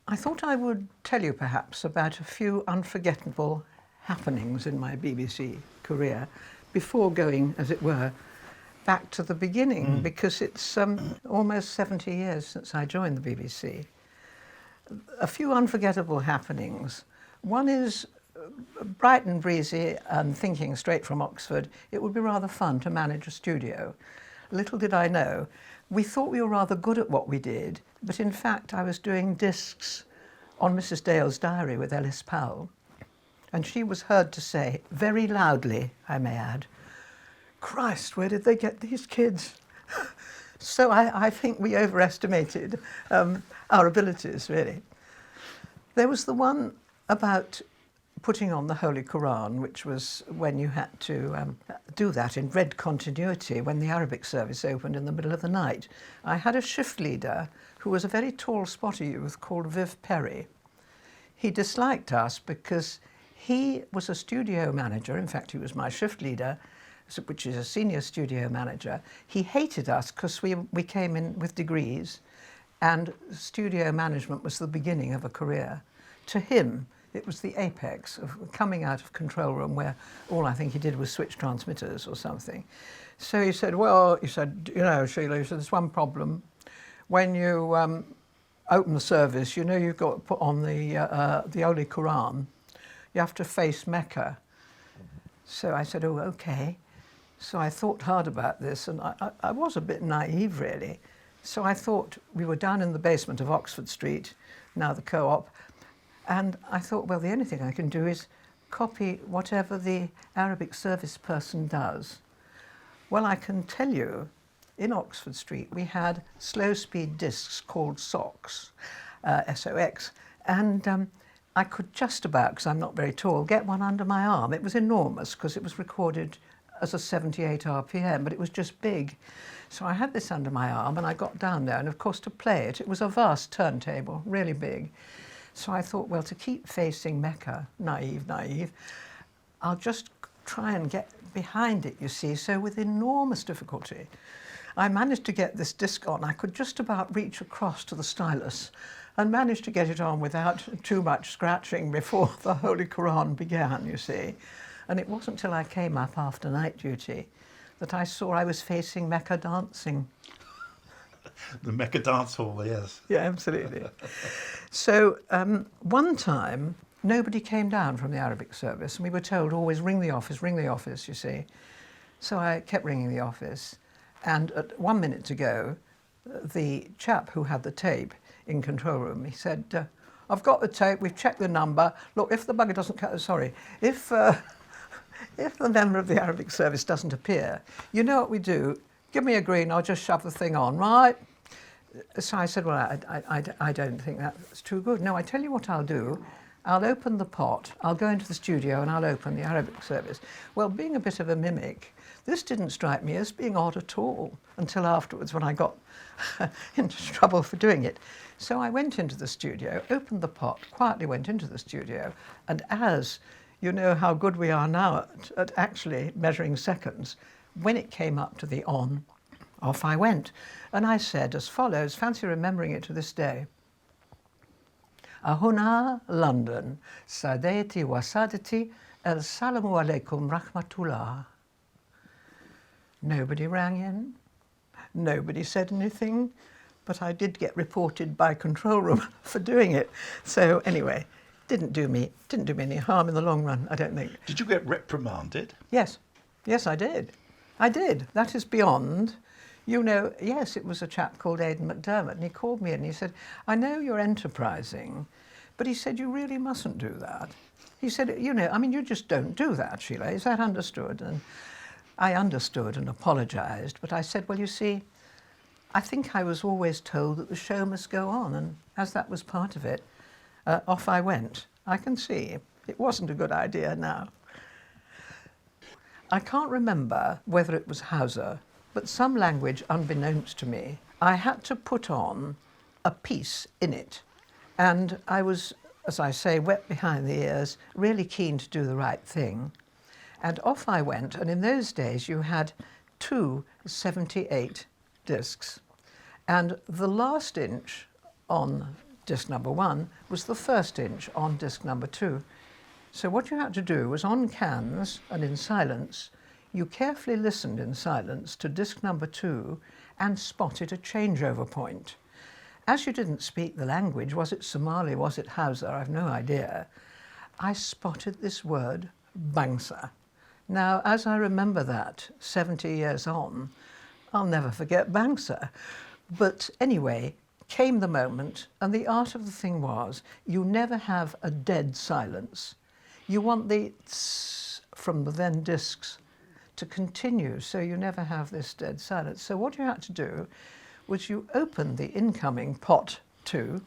I thought I would tell you perhaps about a few unforgettable happenings in my BBC career before going, as it were, back to the beginning, because it's almost 70 years since I joined the BBC. A few unforgettable happenings. One is bright and breezy and thinking straight from Oxford, it would be rather fun to manage a studio. Little did I know, we thought we were rather good at what we did, but in fact I was doing discs on Mrs. Dale's diary with Ellis Powell, and she was heard to say, very loudly, I may add, "Christ, where did they get these kids?" So I think we overestimated our abilities, really. There was the one about putting on the Holy Quran, which was when you had to do that in red continuity when the Arabic service opened in the middle of the night. I had a shift leader who was a very tall, spotty youth called Viv Perry. He disliked us because he was a studio manager. In fact, he was my shift leader, which is a senior studio manager. He hated us because we came in with degrees, and studio management was the beginning of a career. To him, it was the apex of coming out of control room where all I think he did was switch transmitters or something. So he said, well, he said, you know, Sheila, he said, there's one problem. When you open the service, you know you've got to put on the Holy Quran. You have to face Mecca. So I said, oh, okay. So I thought hard about this, and I was a bit naive, really. So I thought, we were down in the basement of Oxford Street, now the Co-op, and I thought, well, the only thing I can do is copy whatever the Arabic service person does. Well, I can tell you, in Oxford Street, we had slow-speed discs called SOX, S-O-X, and I could just about, because I'm not very tall, get one under my arm. It was enormous, because it was recorded as a 78 RPM, but it was just big. So I had this under my arm, and I got down there, and of course, to play it, it was a vast turntable, really big. So I thought, well, to keep facing Mecca, naive, I'll just try and get behind it, you see. So with enormous difficulty, I managed to get this disc on. I could just about reach across to the stylus and managed to get it on without too much scratching before the Holy Quran began, you see. And it wasn't till I came up after night duty that I saw I was facing Mecca dancing. The Mecca dance hall, yes. Yeah, absolutely. So one time, nobody came down from the Arabic service, and we were told always ring the office, you see. So I kept ringing the office, and at 1 minute to go, the chap who had the tape in control room, he said, I've got the tape, we've checked the number. Look, if the bugger doesn't if the member of the Arabic service doesn't appear, you know what we do? Give me a green, I'll just shove the thing on, right? So I said, well, I don't think that's too good. No, I tell you what I'll do. I'll open the pot, I'll go into the studio and I'll open the Arabic service. Well, being a bit of a mimic, this didn't strike me as being odd at all until afterwards when I got into trouble for doing it. So I went into the studio, opened the pot, quietly went into the studio, and as you know how good we are now at actually measuring seconds, when it came up to the on, off I went. And I said as follows, fancy remembering it to this day. Ahuna, London, Sadeti wa Sadeti, Assalamu alaikum rahmatullah. Nobody rang in, nobody said anything, but I did get reported by control room for doing it. So anyway, didn't do me any harm in the long run, I don't think. Did you get reprimanded? Yes, I did. I did. That is beyond. You know, yes, it was a chap called Aidan McDermott, and he called me and he said, I know you're enterprising, but he said, you really mustn't do that. He said, you know, I mean, you just don't do that, Sheila. Is that understood? And I understood and apologised, but I said, well, you see, I think I was always told that the show must go on, and as that was part of it, off I went. I can see it wasn't a good idea now. I can't remember whether it was Hausa, but some language unbeknownst to me, I had to put on a piece in it. And I was, as I say, wet behind the ears, really keen to do the right thing. And off I went, and in those days you had 2 78 discs. And the last inch on disc number 1 was the first inch on disc number 2. So what you had to do was, on cans and in silence, you carefully listened in silence to disc number 2 and spotted a changeover point. As you didn't speak the language, was it Somali, was it Hausa, I've no idea, I spotted this word, bangsa. Now, as I remember that 70 years on, I'll never forget bangsa. But anyway, came the moment, and the art of the thing was, you never have a dead silence. You want the tss from the then discs to continue, so you never have this dead silence. So what you had to do was you opened the incoming pot 2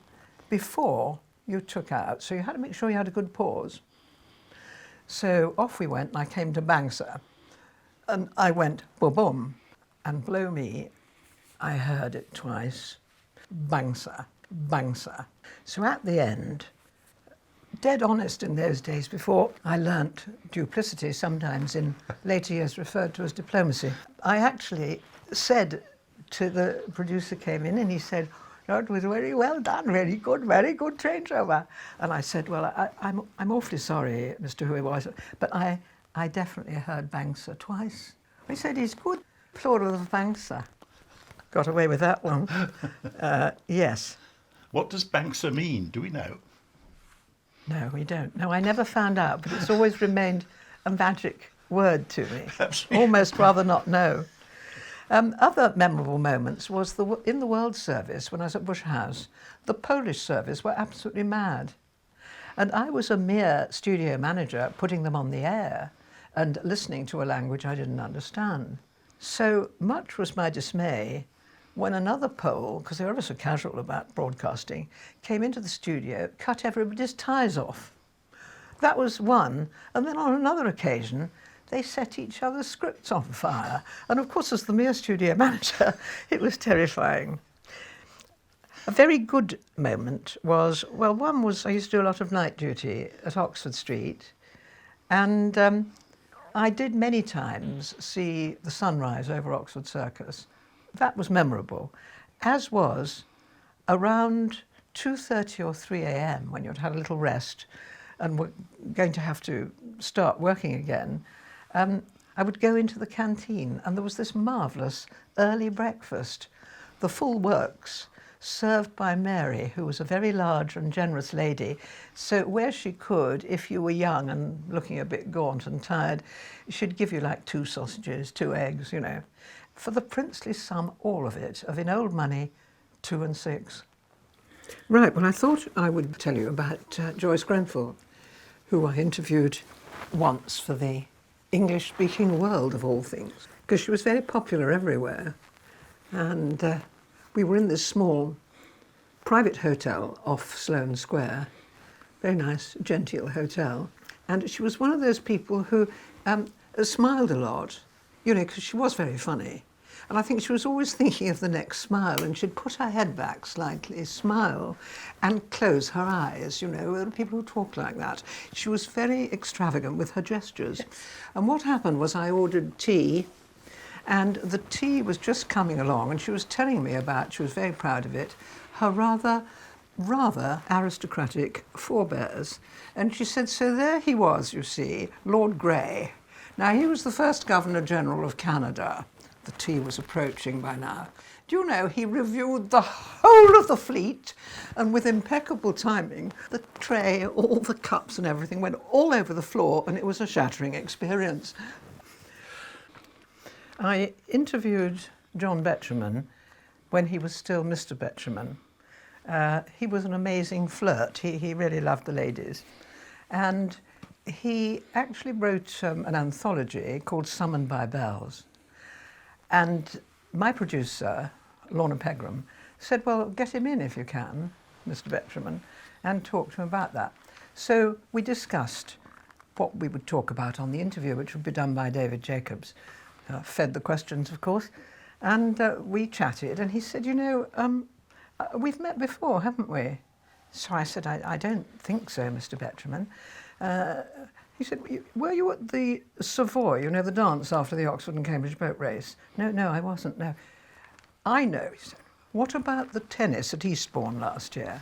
before you took out, so you had to make sure you had a good pause. So off we went, and I came to bangsa, and I went boom, and blow me, I heard it twice, bangsa, bangsa. So at the end, dead honest in those days before I learnt duplicity, sometimes in later years referred to as diplomacy, I actually said to the producer came in and he said, "That was very well done, very good changeover." And I said, "Well, I'm awfully sorry, Mr. Who it was, but I definitely heard bangsa twice." He said, "He's good, plural of bangsa." Got away with that one. Yes. What does bangsa mean? Do we know? No, we don't. No, I never found out, but it's always remained a magic word to me. Almost rather not know. Other memorable moments was in the World Service, when I was at Bush House, the Polish service were absolutely mad. And I was a mere studio manager putting them on the air and listening to a language I didn't understand. So much was my dismay when another Pole, because they were ever so casual about broadcasting, came into the studio, cut everybody's ties off. That was one. And then on another occasion, they set each other's scripts on fire. And of course, as the mere studio manager, it was terrifying. A very good moment was, well, one was I used to do a lot of night duty at Oxford Street, and I did many times see the sunrise over Oxford Circus. That was memorable, as was around 2:30 or 3 a.m. when you'd had a little rest and were going to have to start working again. I would go into the canteen and there was this marvellous early breakfast, the full works, served by Mary, who was a very large and generous lady. So where she could, if you were young and looking a bit gaunt and tired, she'd give you like 2 sausages, 2 eggs, you know, for the princely sum, all of it, of in old money, 2 and 6. Right, well, I thought I would tell you about Joyce Grenfell, who I interviewed once for the English-speaking world, of all things, because she was very popular everywhere. And we were in this small private hotel off Sloane Square, very nice, genteel hotel. And she was one of those people who smiled a lot, you know, because she was very funny. And I think she was always thinking of the next smile, and she'd put her head back slightly, smile, and close her eyes, you know. There are people who talk like that. She was very extravagant with her gestures. Yes. And what happened was I ordered tea, and the tea was just coming along, and she was telling me about, she was very proud of it, her rather aristocratic forebears. And she said, so there he was, you see, Lord Grey. Now, he was the first Governor-General of Canada. The tea was approaching by now. Do you know, he reviewed the whole of the fleet, and with impeccable timing, the tray, all the cups and everything went all over the floor, and it was a shattering experience. I interviewed John Betjeman when he was still Mr. Betjeman. He was an amazing flirt. He really loved the ladies. And he actually wrote an anthology called Summoned by Bells. And my producer, Lorna Pegram, said, well, get him in if you can, Mr. Betjeman, and talk to him about that. So we discussed what we would talk about on the interview, which would be done by David Jacobs. Fed the questions, of course. And we chatted, and he said, you know, we've met before, haven't we? So I said, I don't think so, Mr. Betjeman. He said, were you at the Savoy, you know, the dance after the Oxford and Cambridge boat race? No, I wasn't, no. I know, he said. What about the tennis at Eastbourne last year?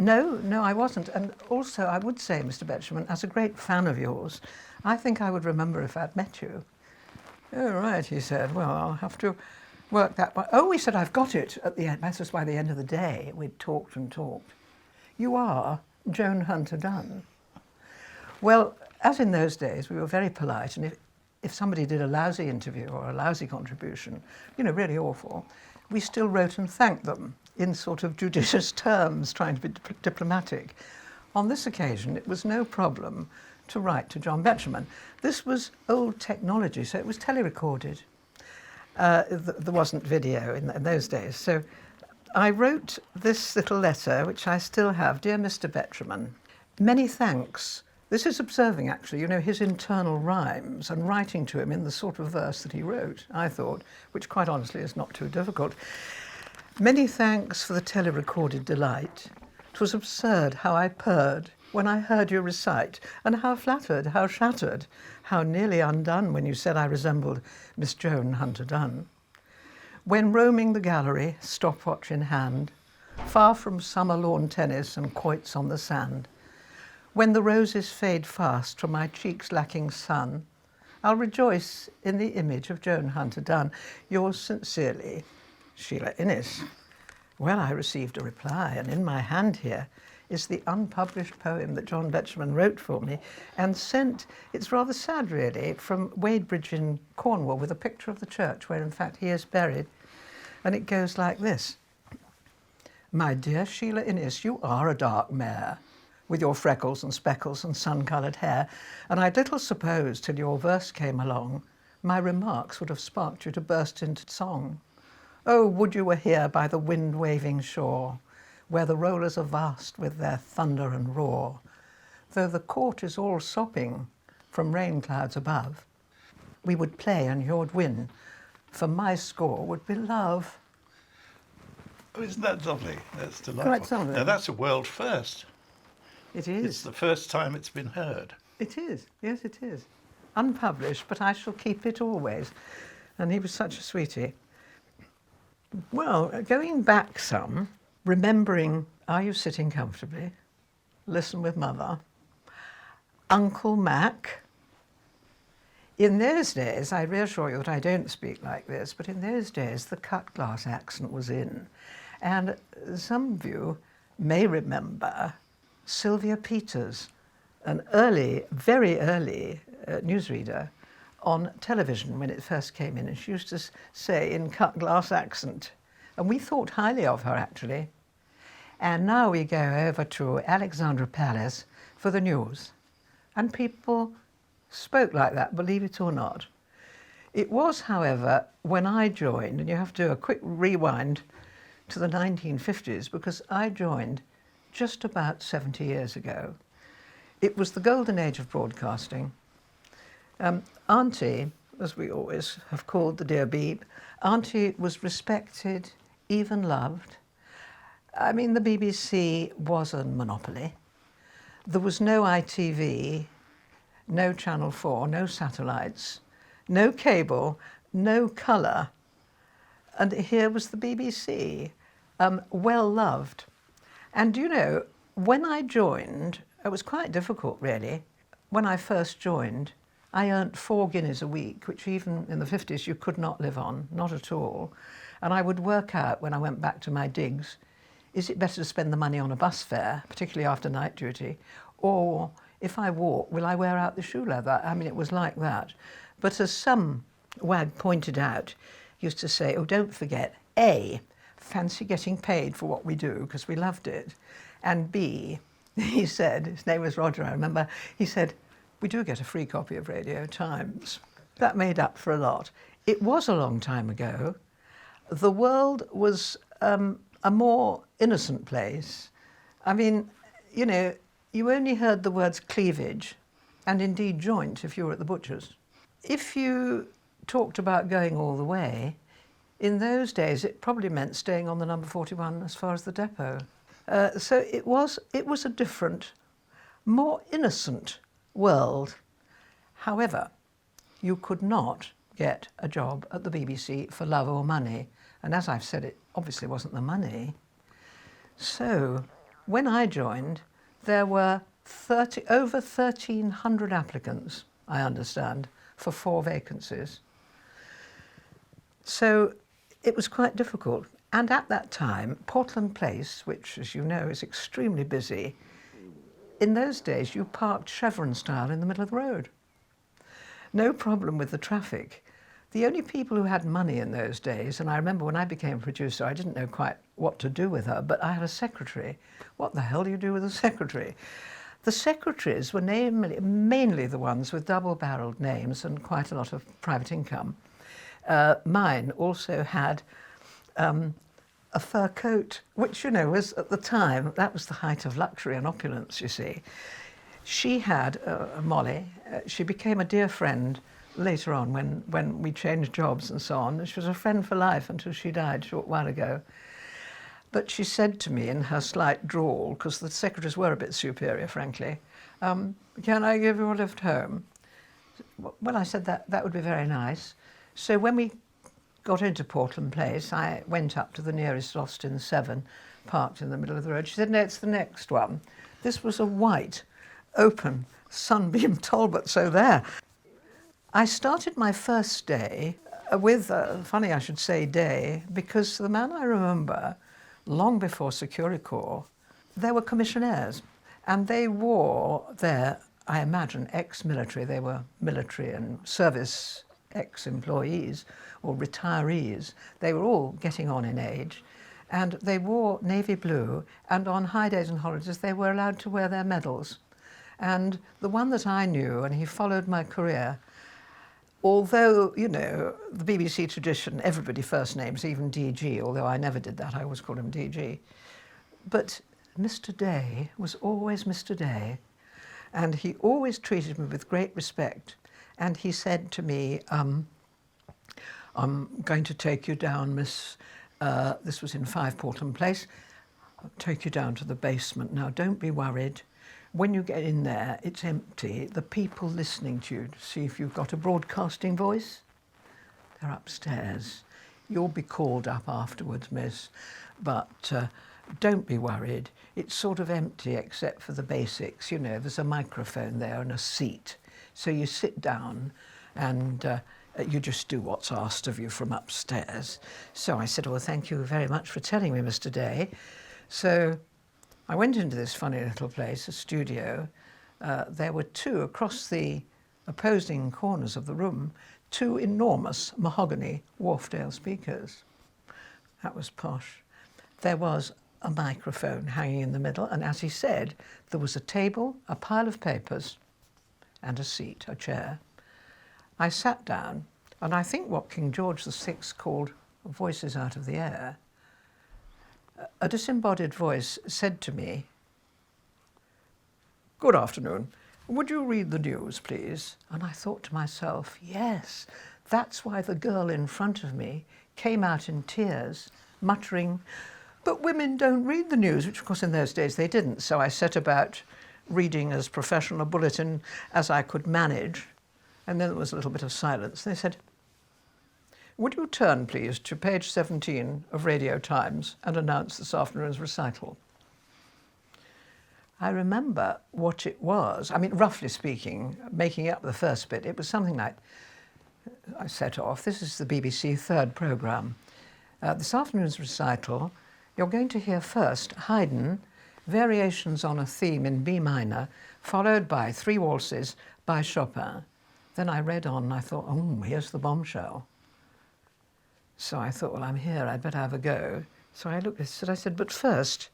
No, I wasn't. And also, I would say, Mr. Betjeman, as a great fan of yours, I think I would remember if I'd met you. Oh, right, he said. Well, I'll have to work that one. Oh, he said, I've got it at the end. That was by the end of the day. We'd talked and talked. You are Joan Hunter Dunn. Well, as in those days, we were very polite, and if somebody did a lousy interview or a lousy contribution, really awful, we still wrote and thanked them in sort of judicious terms, trying to be diplomatic. On this occasion, it was no problem to write to John Betjeman. This was old technology, so it was telerecorded. There wasn't video in those days. So I wrote this little letter, which I still have. Dear Mr. Betjeman, many thanks. This is observing, actually, his internal rhymes and writing to him in the sort of verse that he wrote, I thought, which quite honestly is not too difficult. Many thanks for the telerecorded delight. 'Twas absurd how I purred when I heard you recite, and how flattered, how shattered, how nearly undone when you said I resembled Miss Joan Hunter Dunn. When roaming the gallery, stopwatch in hand, far from summer lawn tennis and quoits on the sand, when the roses fade fast from my cheeks lacking sun, I'll rejoice in the image of Joan Hunter Dunn. Yours sincerely, Sheila Innes. Well, I received a reply, and in my hand here is the unpublished poem that John Betjeman wrote for me and sent, it's rather sad really, from Wadebridge in Cornwall with a picture of the church where in fact he is buried. And it goes like this. My dear Sheila Innes, you are a dark mare, with your freckles and speckles and sun-coloured hair, and I'd little supposed till your verse came along, my remarks would have sparked you to burst into song. Oh, would you were here by the wind-waving shore, where the rollers are vast with their thunder and roar, though the court is all sopping from rain clouds above, we would play and you'd win, for my score would be love. Oh, isn't that lovely? That's delightful. Quite something. Now, that's a world first. It is. It's the first time it's been heard. It is, yes it is. Unpublished, but I shall keep it always. And he was such a sweetie. Well, going back some, remembering, are you sitting comfortably? Listen with mother. Uncle Mac. In those days, I reassure you that I don't speak like this, but in those days the cut glass accent was in. And some of you may remember Sylvia Peters, an early, very early newsreader on television when it first came in, and she used to say in cut glass accent, and we thought highly of her actually. And now we go over to Alexandra Palace for the news, and people spoke like that, believe it or not. It was, however, when I joined, and you have to do a quick rewind to the 1950s, because I joined just about 70 years ago. It was the golden age of broadcasting. Auntie, as we always have called the dear Beeb, Auntie was respected, even loved. I mean, the BBC was a monopoly. There was no ITV, no Channel 4, no satellites, no cable, no colour. And here was the BBC, well loved. And when I joined, it was quite difficult really. When I first joined, I earned 4 guineas a week, which even in the 50s you could not live on, not at all. And I would work out when I went back to my digs, is it better to spend the money on a bus fare, particularly after night duty, or if I walk, will I wear out the shoe leather? I mean, it was like that. But as some wag pointed out, used to say, oh, don't forget, A, fancy getting paid for what we do, because we loved it, and B, he said, his name was Roger, I remember, he said, we do get a free copy of Radio Times. That made up for a lot. It was a long time ago. The world was a more innocent place. I mean, you only heard the words cleavage and indeed joint if you were at the butcher's. If you talked about going all the way, in those days it probably meant staying on the number 41 as far as the depot. So it was a different, more innocent world. However, you could not get a job at the BBC for love or money. And as I've said, it obviously wasn't the money. So When I joined, there were over 1,300 applicants, I understand, for 4 vacancies. So it was quite difficult. And at that time, Portland Place, which, as you know, is extremely busy, in those days you parked chevron style in the middle of the road. No problem with the traffic. The only people who had money in those days, and I remember when I became producer, I didn't know quite what to do with her, but I had a secretary. What the hell do you do with a secretary? The secretaries were mainly the ones with double-barreled names and quite a lot of private income. Mine also had a fur coat, which, you know, was at the time, that was the height of luxury and opulence, you see. She had, Molly, she became a dear friend later on when we changed jobs and so on. She was a friend for life until she died a short while ago. But she said to me in her slight drawl, because the secretaries were a bit superior, frankly, can I give you a lift home? Well, I said that would be very nice. So when we got into Portland Place, I went up to the nearest Austin 7, parked in the middle of the road. She said, no, it's the next one. This was a white, open, sunbeam Talbot, so there. I started my first day with, funny I should say day, because the man I remember, long before Securicorps, there were commissionaires, and they wore their, I imagine, ex-military, they were military and service ex-employees or retirees. They were all getting on in age, and they wore navy blue, and on high days and holidays they were allowed to wear their medals. And the one that I knew, and he followed my career, although, you know, the BBC tradition, everybody first names, even DG, although I never did that, I always called him DG. But Mr. Day was always Mr. Day, and he always treated me with great respect. And he said to me, I'm going to take you down, Miss, this was in 5 Portland Place, I'll take you down to the basement. Now, don't be worried. When you get in there, it's empty. The people listening to you to see if you've got a broadcasting voice, they're upstairs. You'll be called up afterwards, miss, but don't be worried. It's sort of empty except for the basics. You know, there's a microphone there and a seat. So you sit down and you just do what's asked of you from upstairs. So I said, well, thank you very much for telling me, Mr. Day. So I went into this funny little place, a studio. There were 2 across the opposing corners of the room, 2 enormous mahogany Wharfdale speakers. That was posh. There was a microphone hanging in the middle, and as he said, there was a table, a pile of papers, and a seat, a chair. I sat down, and I think what King George VI called voices out of the air. A disembodied voice said to me, "Good afternoon. Would you read the news, please?" And I thought to myself, yes, that's why the girl in front of me came out in tears, muttering, "But women don't read the news," which of course in those days they didn't. So I set about reading as professional a bulletin as I could manage. And then there was a little bit of silence. They said, "Would you turn, please, to page 17 of Radio Times and announce this afternoon's recital?" I remember what it was. I mean, roughly speaking, making up the first bit, it was something like, I set off, this is the BBC 3rd programme. This afternoon's recital, you're going to hear first Haydn, Variations on a Theme in B minor, followed by 3 waltzes by Chopin. Then I read on and I thought, oh, here's the bombshell. So I thought, well, I'm here, I'd better have a go. So I looked at it, I said, but first,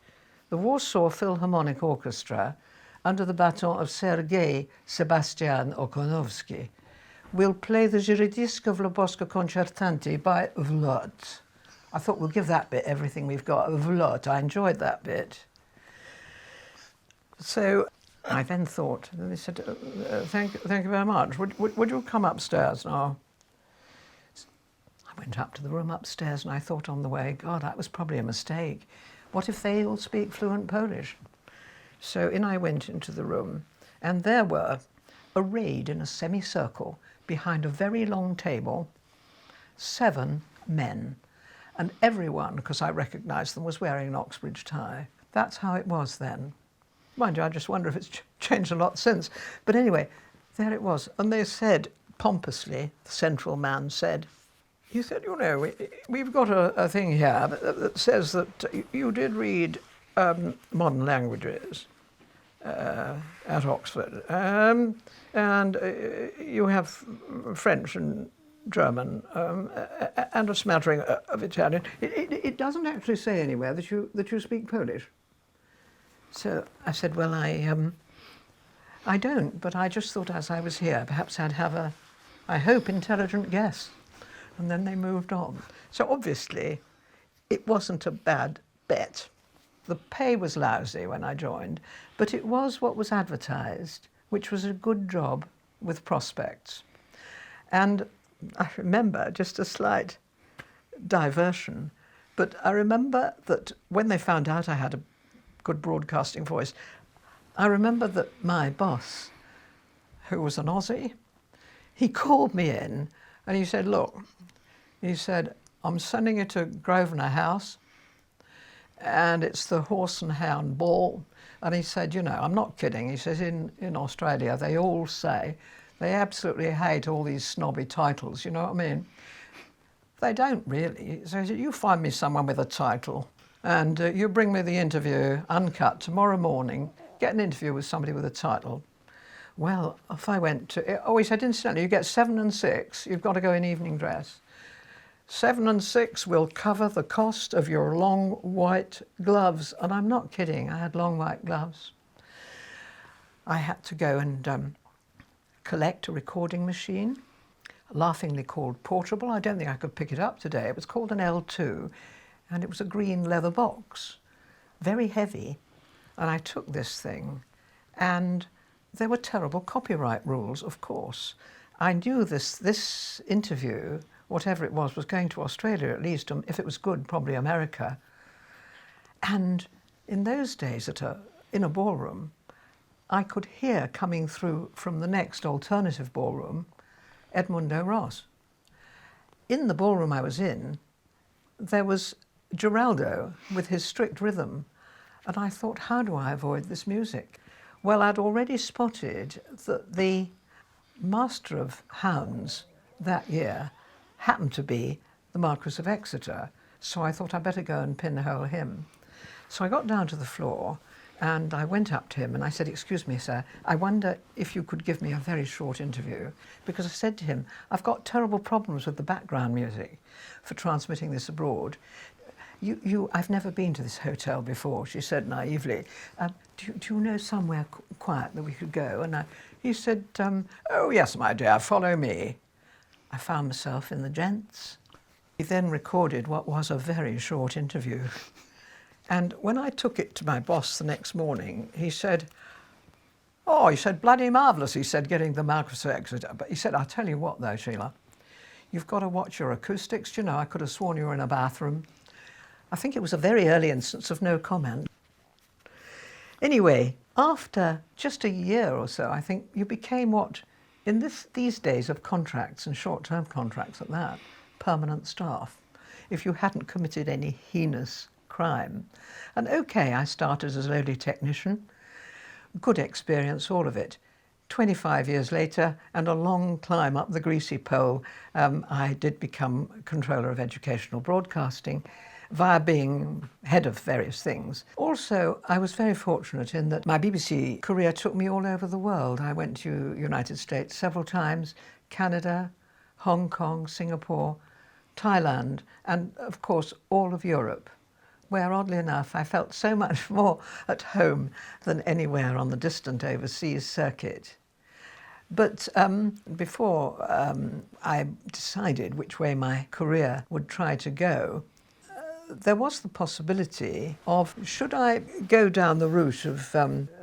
the Warsaw Philharmonic Orchestra, under the baton of Sergei Sebastian Okonowski, will play the Żyrydyjska Wloboska Concertanti by Vlot. I thought we'll give that bit everything we've got. Vlot, I enjoyed that bit. So I then thought, and they said, thank you very much. Would you come upstairs now? I went up to the room upstairs and I thought on the way, God, that was probably a mistake. What if they all speak fluent Polish? So in I went into the room, and there were, arrayed in a semicircle behind a very long table, 7 men. And everyone, because I recognised them, was wearing an Oxbridge tie. That's how it was then. Mind you, I just wonder if it's changed a lot since. But anyway, there it was. And they said, pompously, the central man said, he said, you know, we've got a thing here that says that you did read modern languages at Oxford, and you have French and German and a smattering of Italian. It doesn't actually say anywhere that you speak Polish. So I said, well, I don't, but I just thought as I was here, perhaps I'd have a, I hope, intelligent guess. And then they moved on. So obviously, it wasn't a bad bet. The pay was lousy when I joined, but it was what was advertised, which was a good job with prospects. And I remember, just a slight diversion, but I remember that when they found out I had a good broadcasting voice, I remember that my boss, who was an Aussie, he called me in and he said, look, he said, I'm sending you to Grosvenor House and it's the Horse and Hound Ball. And he said, you know, I'm not kidding. He says, in Australia, they all say they absolutely hate all these snobby titles, you know what I mean? They don't really. So he said, you find me someone with a title and you bring me the interview uncut tomorrow morning, get an interview with somebody with a title. Well, if I went to, he said, incidentally, you get 7 and 6, you've got to go in evening dress. 7 and 6 will cover the cost of your long white gloves. And I'm not kidding, I had long white gloves. I had to go and collect a recording machine, laughingly called portable. I don't think I could pick it up today. It was called an L2, and it was a green leather box, very heavy. And I took this thing, and there were terrible copyright rules, of course. I knew this interview, whatever it was going to Australia at least, if it was good, probably America. And in those days, in a ballroom, I could hear coming through from the next alternative ballroom, Edmundo Ross. In the ballroom I was in, there was Geraldo with his strict rhythm. And I thought, how do I avoid this music? Well, I'd already spotted that the Master of Hounds that year happened to be the Marquis of Exeter, so I thought I'd better go and pinhole him. So I got down to the floor and I went up to him and I said, excuse me, sir, I wonder if you could give me a very short interview, because I said to him, I've got terrible problems with the background music for transmitting this abroad. I've never been to this hotel before, she said naively. Do you know somewhere quiet that we could go? And he said, oh yes, my dear, follow me. I found myself in the gents. He then recorded what was a very short interview. And when I took it to my boss the next morning, he said, oh, he said, bloody marvellous, he said, getting the Marquis of Exeter. But he said, I'll tell you what though, Sheila, you've got to watch your acoustics. You know, I could have sworn you were in a bathroom. I think it was a very early instance of no comment. Anyway, after just a year or so, I think you became what, in these days of contracts and short-term contracts at that, permanent staff, if you hadn't committed any heinous crime. And okay, I started as a lowly technician, good experience, all of it. 25 years later, and a long climb up the greasy pole, I did become controller of educational broadcasting via being head of various things. Also, I was very fortunate in that my BBC career took me all over the world. I went to United States several times, Canada, Hong Kong, Singapore, Thailand, and of course all of Europe, where oddly enough I felt so much more at home than anywhere on the distant overseas circuit. But before I decided which way my career would try to go, there was the possibility of, should I go down the route of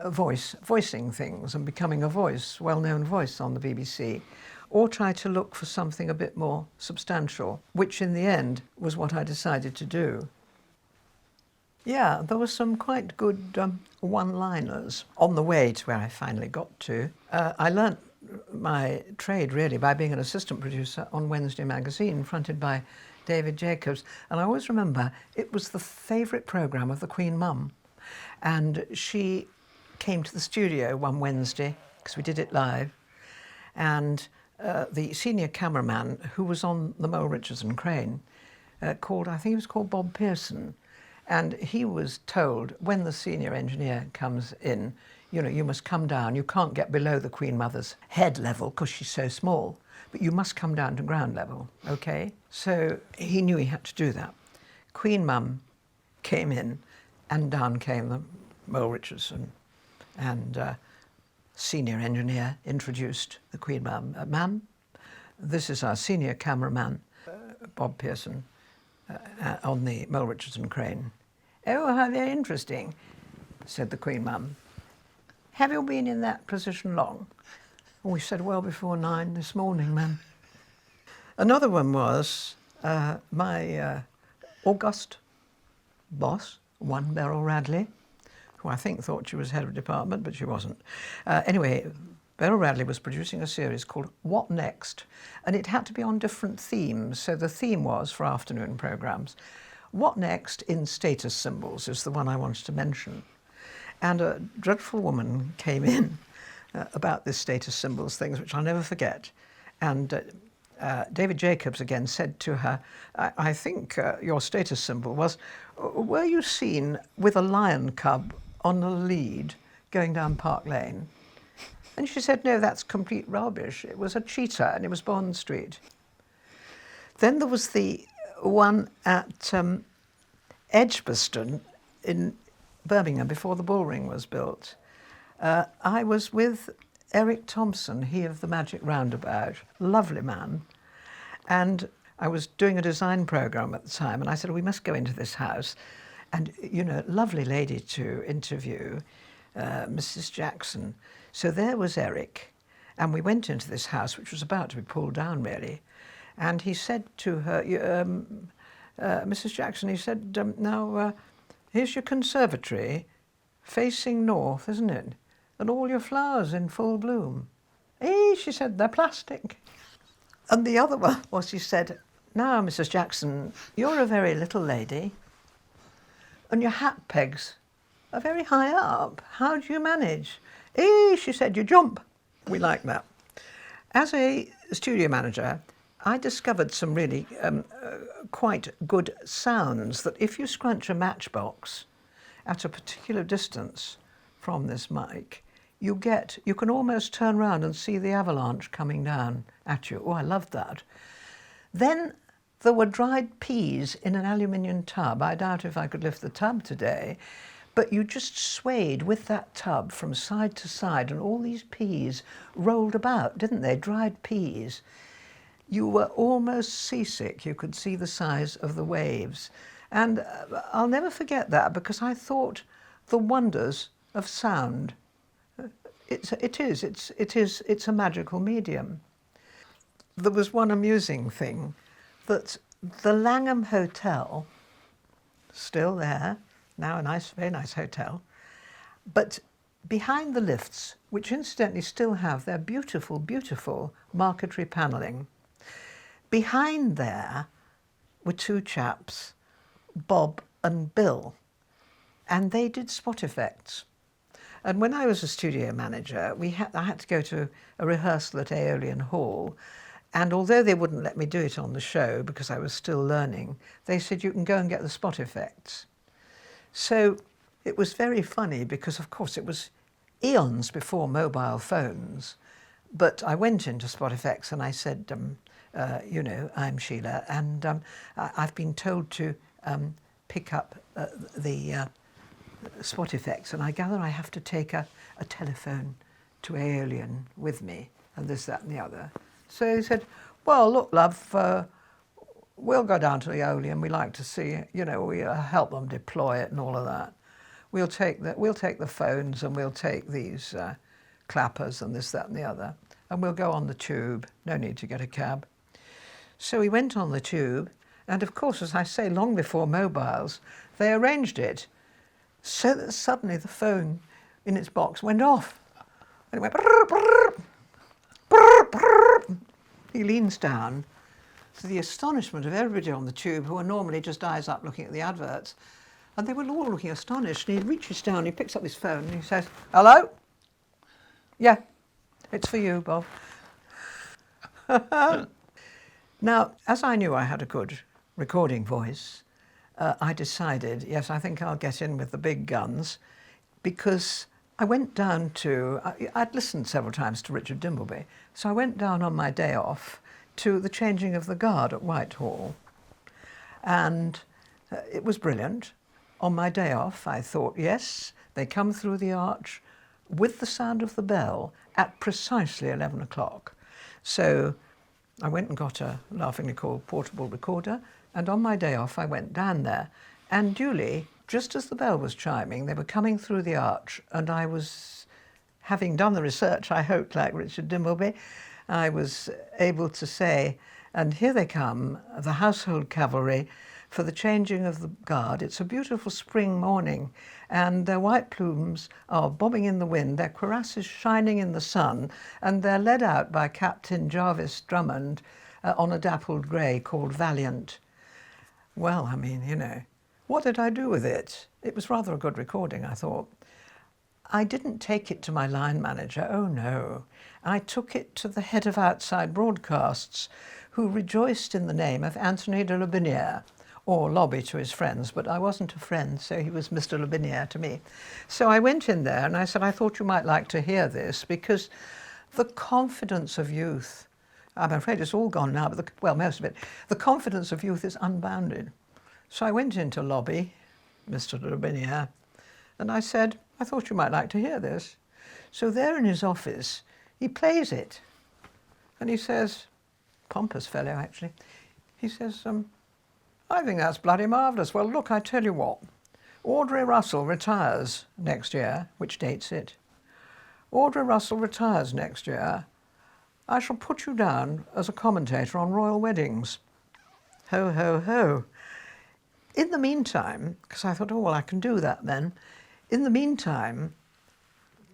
voicing things and becoming a voice, well-known voice on the BBC, or try to look for something a bit more substantial, which in the end was what I decided to do. Yeah, there were some quite good one-liners on the way to where I finally got to. I learnt my trade really by being an assistant producer on Wednesday magazine, fronted by David Jacobs, and I always remember it was the favourite programme of the Queen Mum. And she came to the studio one Wednesday, because we did it live, and the senior cameraman who was on the Mole Richardson crane I think he was called Bob Pearson, and he was told, when the senior engineer comes in, you know, you must come down, you can't get below the Queen Mother's head level because she's so small, but you must come down to ground level, okay? So he knew he had to do that. Queen Mum came in, and down came the Mole Richardson, and senior engineer introduced the Queen Mum. Ma'am, this is our senior cameraman, Bob Pearson, on the Mole Richardson crane. Oh, how very interesting, said the Queen Mum. Have you been in that position long? And we said, well, before 9 this morning, ma'am. Another one was my august boss, One Beryl Radley, who I think thought she was head of department, but she wasn't. Anyway, Beryl Radley was producing a series called What Next? And it had to be on different themes. So the theme was, for afternoon programmes, What Next in Status Symbols is the one I wanted to mention. And a dreadful woman came in about this status symbols things, which I'll never forget. And David Jacobs again said to her, I think your status symbol was, were you seen with a lion cub on the lead going down Park Lane? And she said, no, that's complete rubbish. It was a cheetah and it was Bond Street. Then there was the one at Edgbaston in Birmingham before the Bullring was built. I was with Eric Thompson, he of the Magic Roundabout, lovely man. And I was doing a design programme at the time, and I said, we must go into this house. And, you know, lovely lady to interview, Mrs. Jackson. So there was Eric, and we went into this house, which was about to be pulled down, really. And he said to her, Mrs. Jackson, he said, now, here's your conservatory facing north, isn't it? And all your flowers in full bloom. Eh, she said, they're plastic. And the other one was, he said, now, Mrs. Jackson, you're a very little lady, and your hat pegs are very high up. How do you manage? Eh, she said, you jump. We like that. As a studio manager, I discovered some really quite good sounds that if you scrunch a matchbox at a particular distance from this mic, you can almost turn around and see the avalanche coming down at you. Oh, I loved that. Then there were dried peas in an aluminium tub. I doubt if I could lift the tub today, but you just swayed with that tub from side to side, and all these peas rolled about, didn't they? Dried peas. You were almost seasick. You could see the size of the waves. And I'll never forget that, because I thought the wonders of sound. It's a magical medium. There was one amusing thing, that the Langham Hotel, still there, now a very nice hotel, but behind the lifts, which incidentally still have their beautiful, beautiful marquetry panelling, behind there were two chaps, Bob and Bill, and they did spot effects. And when I was a studio manager, I had to go to a rehearsal at Aeolian Hall, and although they wouldn't let me do it on the show because I was still learning, they said, you can go and get the spot effects. So it was very funny because, of course, it was eons before mobile phones, but I went into spot effects and I said, you know, I'm Sheila, and I've been told to pick up the spot effects, and I gather I have to take a telephone to Aeolian with me, and this, that, and the other. So he said, well, look, love, we'll go down to Aeolian. We like to see, you know, we help them deploy it and all of that. We'll take the phones, and we'll take these clappers and this, that, and the other, and we'll go on the tube. No need to get a cab. So we went on the tube, and of course, as I say, long before mobiles, they arranged it so that suddenly the phone in its box went off. And it went brrr, brrr, brrr, brrr. He leans down, to the astonishment of everybody on the tube, who are normally just eyes up looking at the adverts. And they were all looking astonished. And he reaches down, he picks up his phone and he says, "Hello? Yeah, it's for you, Bob." Now, as I knew I had a good recording voice, I decided, yes, I think I'll get in with the big guns, because I went down to, I'd listened several times to Richard Dimbleby, so I went down on my day off to the changing of the guard at Whitehall. And it was brilliant. On my day off, I thought, yes, they come through the arch with the sound of the bell at precisely 11 o'clock. So I went and got a laughingly called portable recorder, and on my day off I went down there, and duly, just as the bell was chiming, they were coming through the arch, and I was, having done the research, I hoped, like Richard Dimbleby, I was able to say, "And here they come, the household cavalry, for the changing of the guard. It's a beautiful spring morning, and their white plumes are bobbing in the wind, their cuirasses shining in the sun, and they're led out by Captain Jarvis Drummond on a dappled grey called Valiant." Well, I mean, you know, what did I do with it? It was rather a good recording, I thought. I didn't take it to my line manager, oh no. I took it to the head of outside broadcasts, who rejoiced in the name of Anthony de Lobinière, or Lobby to his friends, but I wasn't a friend, so he was Mr. Lobinière to me. So I went in there and I said, "I thought you might like to hear this," because the confidence of youth, I'm afraid it's all gone now, but well, most of it, the confidence of youth is unbounded. So I went into Lobby, Mr. Lobinière, and I said, "I thought you might like to hear this." So there in his office, he plays it, and he says, pompous fellow actually, he says, "I think that's bloody marvellous. Well, look, I tell you what, Audrey Russell retires next year," which dates it. "Audrey Russell retires next year. I shall put you down as a commentator on royal weddings." Ho, ho, ho. In the meantime, because I thought, oh, well, I can do that then. In the meantime,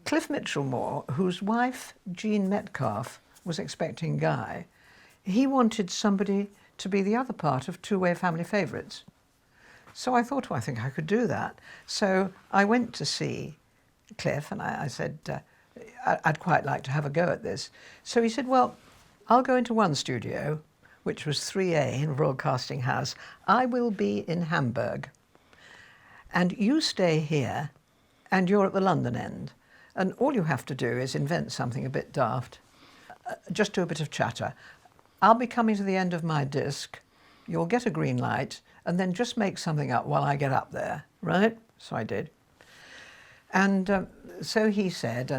Cliff Mitchellmore, whose wife, Jean Metcalfe, was expecting Guy, he wanted somebody to be the other part of Two-Way Family Favourites. So I thought, well, I think I could do that. So I went to see Cliff and I said, I'd quite like to have a go at this. So he said, "Well, I'll go into one studio, which was 3A in Broadcasting House. I will be in Hamburg. And you stay here, and you're at the London end. And all you have to do is invent something a bit daft. Just do a bit of chatter. I'll be coming to the end of my disc. You'll get a green light, and then just make something up while I get up there, right?" So I did. And so he said,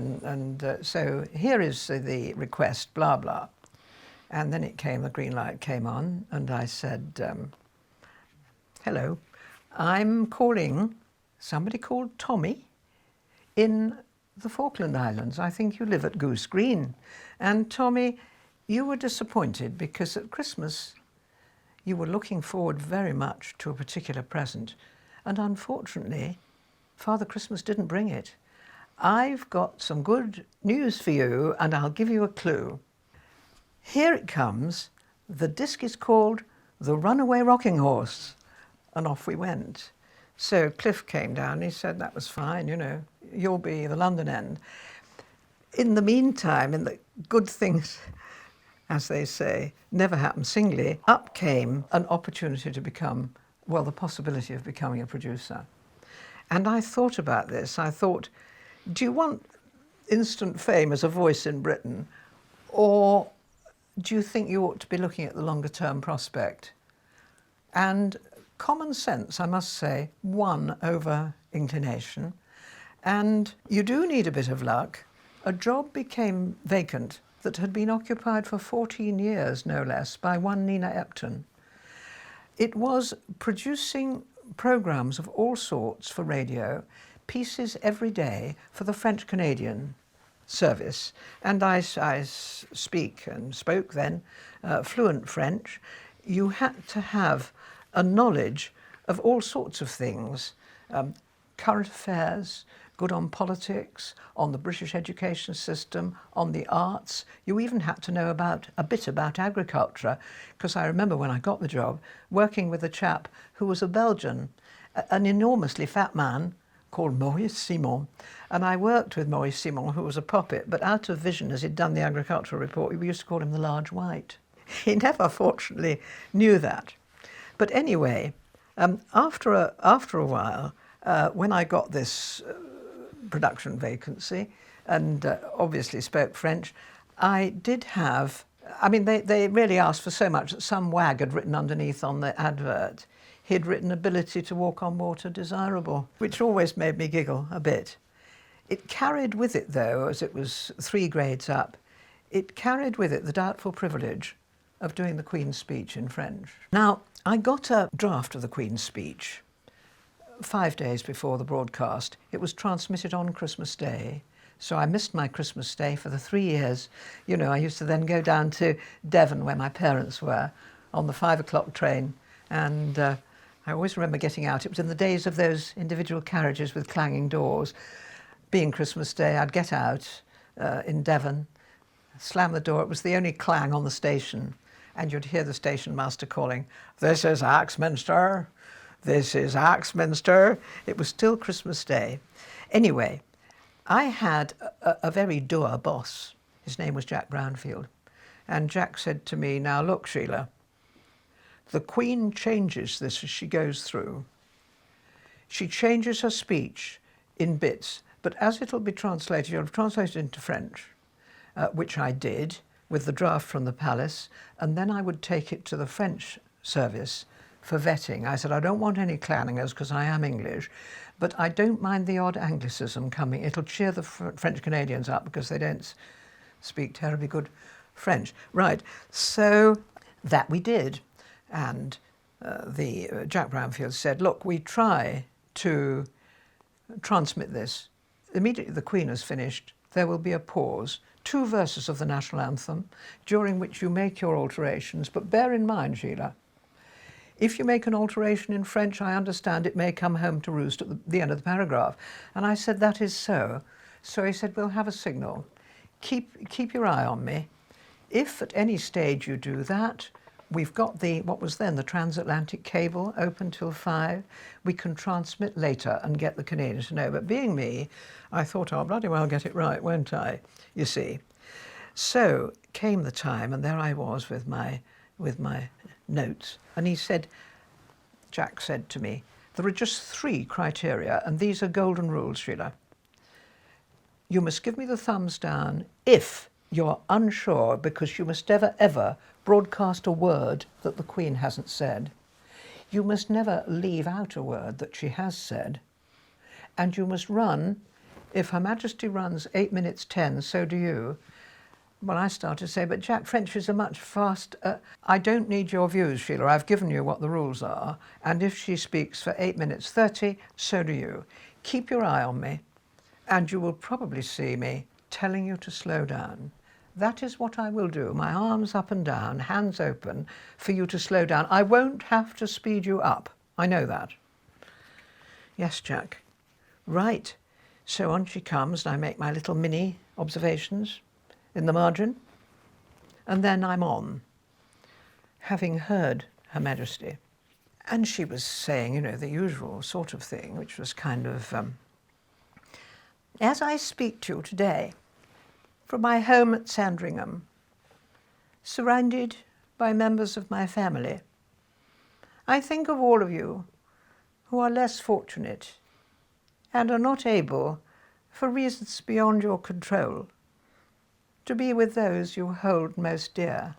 so here is the request, blah, blah. And then it came, the green light came on, and I said, "Hello, I'm calling somebody called Tommy in the Falkland Islands. I think you live at Goose Green. And Tommy, you were disappointed because at Christmas you were looking forward very much to a particular present, and unfortunately, Father Christmas didn't bring it. I've got some good news for you, and I'll give you a clue. Here it comes. The disc is called The Runaway Rocking Horse." And off we went. So Cliff came down, he said, "That was fine, you know, you'll be the London end." In the meantime, in the good things, as they say, never happen singly, up came an opportunity to become, well, the possibility of becoming a producer. And I thought about this. I thought, do you want instant fame as a voice in Britain, or do you think you ought to be looking at the longer term prospect? And common sense, I must say, won over inclination. And you do need a bit of luck. A job became vacant that had been occupied for 14 years, no less, by one Nina Epton. It was producing programmes of all sorts for radio, pieces every day for the French-Canadian service. And I speak and spoke then fluent French. You had to have a knowledge of all sorts of things, current affairs, good on politics, on the British education system, on the arts. You even had to know a bit about agriculture, because I remember when I got the job working with a chap who was a Belgian, an enormously fat man called Maurice Simon. And I worked with Maurice Simon, who was a puppet, but out of vision, as he'd done the agricultural report, we used to call him the Large White. He never, fortunately, knew that. But anyway, after a while, when I got this production vacancy and obviously spoke French, I did have, I mean, they really asked for so much that some wag had written underneath on the advert. He'd written ability to walk on water desirable, which always made me giggle a bit. It carried with it, though, as it was 3 grades up, it carried with it the doubtful privilege of doing the Queen's speech in French. Now, I got a draft of the Queen's speech 5 days before the broadcast. It was transmitted on Christmas Day, so I missed my Christmas Day for the 3 years. You know, I used to then go down to Devon, where my parents were, on the 5 o'clock train, and I always remember getting out. It was in the days of those individual carriages with clanging doors. Being Christmas Day, I'd get out in Devon, slam the door. It was the only clang on the station, and you'd hear the station master calling, "This is Axminster, this is Axminster." It was still Christmas Day. Anyway, I had a very dour boss. His name was Jack Brownfield. And Jack said to me, "Now look, Sheila, the Queen changes this as she goes through. She changes her speech in bits, but as it'll be translated, you'll translate it into French," which I did with the draft from the palace, and then I would take it to the French service for vetting. I said, "I don't want any clangers because I am English, but I don't mind the odd Anglicism coming. It'll cheer the French Canadians up because they don't speak terribly good French." Right, so that we did. And Jack Brownfield said, "Look, we try to transmit this. Immediately the Queen has finished, there will be a pause, 2 verses of the national anthem, during which you make your alterations. But bear in mind, Sheila, if you make an alteration in French, I understand it may come home to roost at the end of the paragraph." And I said, "That is so." So he said, "We'll have a signal. Keep your eye on me. If at any stage you do that, we've got what was then the transatlantic cable open till 5. We can transmit later and get the Canadians to know." But being me, I thought, I'll bloody well get it right, won't I? You see. So came the time, and there I was with my notes. And he said, Jack said to me, "There are just 3 criteria, and these are golden rules, Sheila. You must give me the thumbs down if you're unsure, because you must never, ever broadcast a word that the Queen hasn't said. You must never leave out a word that she has said. And you must run, if Her Majesty runs 8 minutes 10, so do you." Well, I started to say, "But Jack, French is a much faster..." "I don't need your views, Sheila. I've given you what the rules are. And if she speaks for 8 minutes 30, so do you. Keep your eye on me, and you will probably see me telling you to slow down. That is what I will do, my arms up and down, hands open, for you to slow down. I won't have to speed you up. I know that." "Yes, Jack." "Right." So on she comes, and I make my little mini observations in the margin, and then I'm on, having heard Her Majesty. And she was saying, you know, the usual sort of thing, which was kind of, "As I speak to you today, from my home at Sandringham, surrounded by members of my family, I think of all of you who are less fortunate and are not able, for reasons beyond your control, to be with those you hold most dear."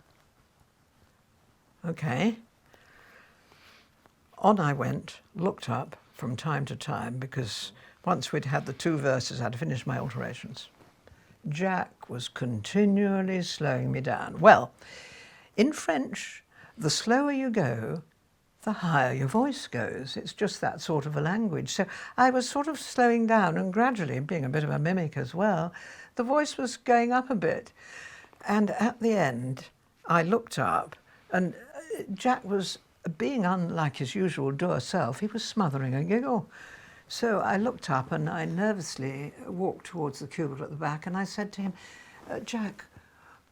Okay. On I went, looked up from time to time, because once we'd had the 2 verses, I'd finished my alterations. Jack was continually slowing me down. Well, in French, the slower you go, the higher your voice goes. It's just that sort of a language. So I was sort of slowing down, and gradually, being a bit of a mimic as well, the voice was going up a bit. And at the end, I looked up, and Jack was, being unlike his usual dour self, he was smothering a giggle. So I looked up, and I nervously walked towards the cubicle at the back, and I said to him, "Jack,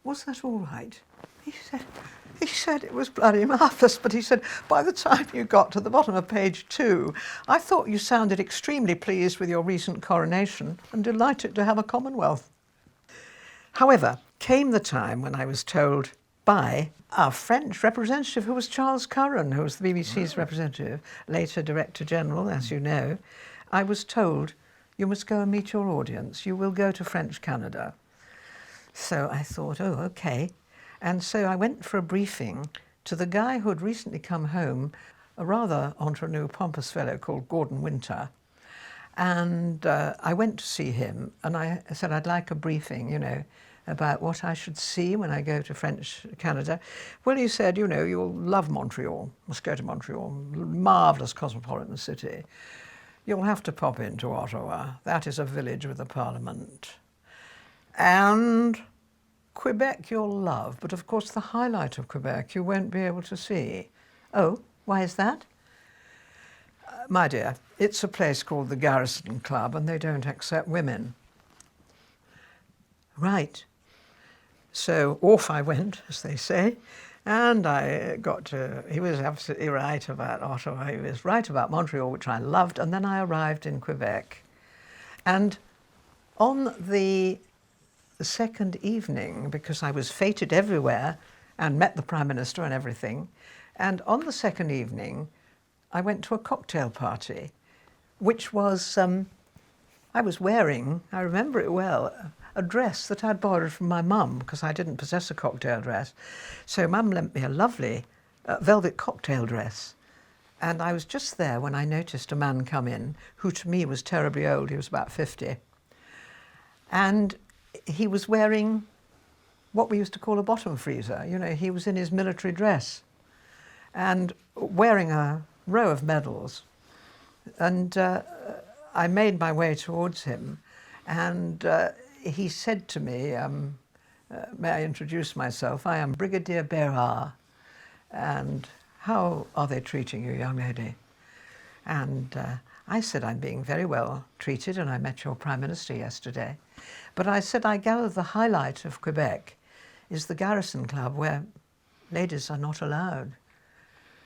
was that all right?" He said it was bloody marvellous, but he said, by the time you got to the bottom of page 2, I thought you sounded extremely pleased with your recent coronation and delighted to have a Commonwealth. However, came the time when I was told by our French representative, who was Charles Curran, who was the BBC's representative, later Director General, as you know, I was told, you must go and meet your audience. You will go to French Canada. So I thought, oh, OK. And so I went for a briefing to the guy who had recently come home, a rather entre-nous pompous fellow called Gordon Winter. And I went to see him, and I said, I'd like a briefing, you know, about what I should see when I go to French Canada. Well, he said, you know, you'll love Montreal. Must go to Montreal. Marvellous cosmopolitan city. You'll have to pop into Ottawa. That is a village with a parliament. And Quebec you'll love, but of course the highlight of Quebec you won't be able to see. Oh, why is that? My dear, it's a place called the Garrison Club and they don't accept women. Right. So off I went, as they say, and I got to, he was absolutely right about Ottawa, he was right about Montreal, which I loved, and then I arrived in Quebec. And on the second evening, because I was feted everywhere and met the Prime Minister and everything, and on the second evening I went to a cocktail party, which was, I was wearing, I remember it well, a dress that I'd borrowed from my mum because I didn't possess a cocktail dress. So Mum lent me a lovely velvet cocktail dress. And I was just there when I noticed a man come in who to me was terribly old. He was about 50. And he was wearing what we used to call a bottom freezer. You know, he was in his military dress and wearing a row of medals. And I made my way towards him, and he said to me, may I introduce myself? I am Brigadier Bérard, and how are they treating you, young lady? And I said, I'm being very well treated, and I met your Prime Minister yesterday. But I said, I gather the highlight of Quebec is the Garrison Club, where ladies are not allowed.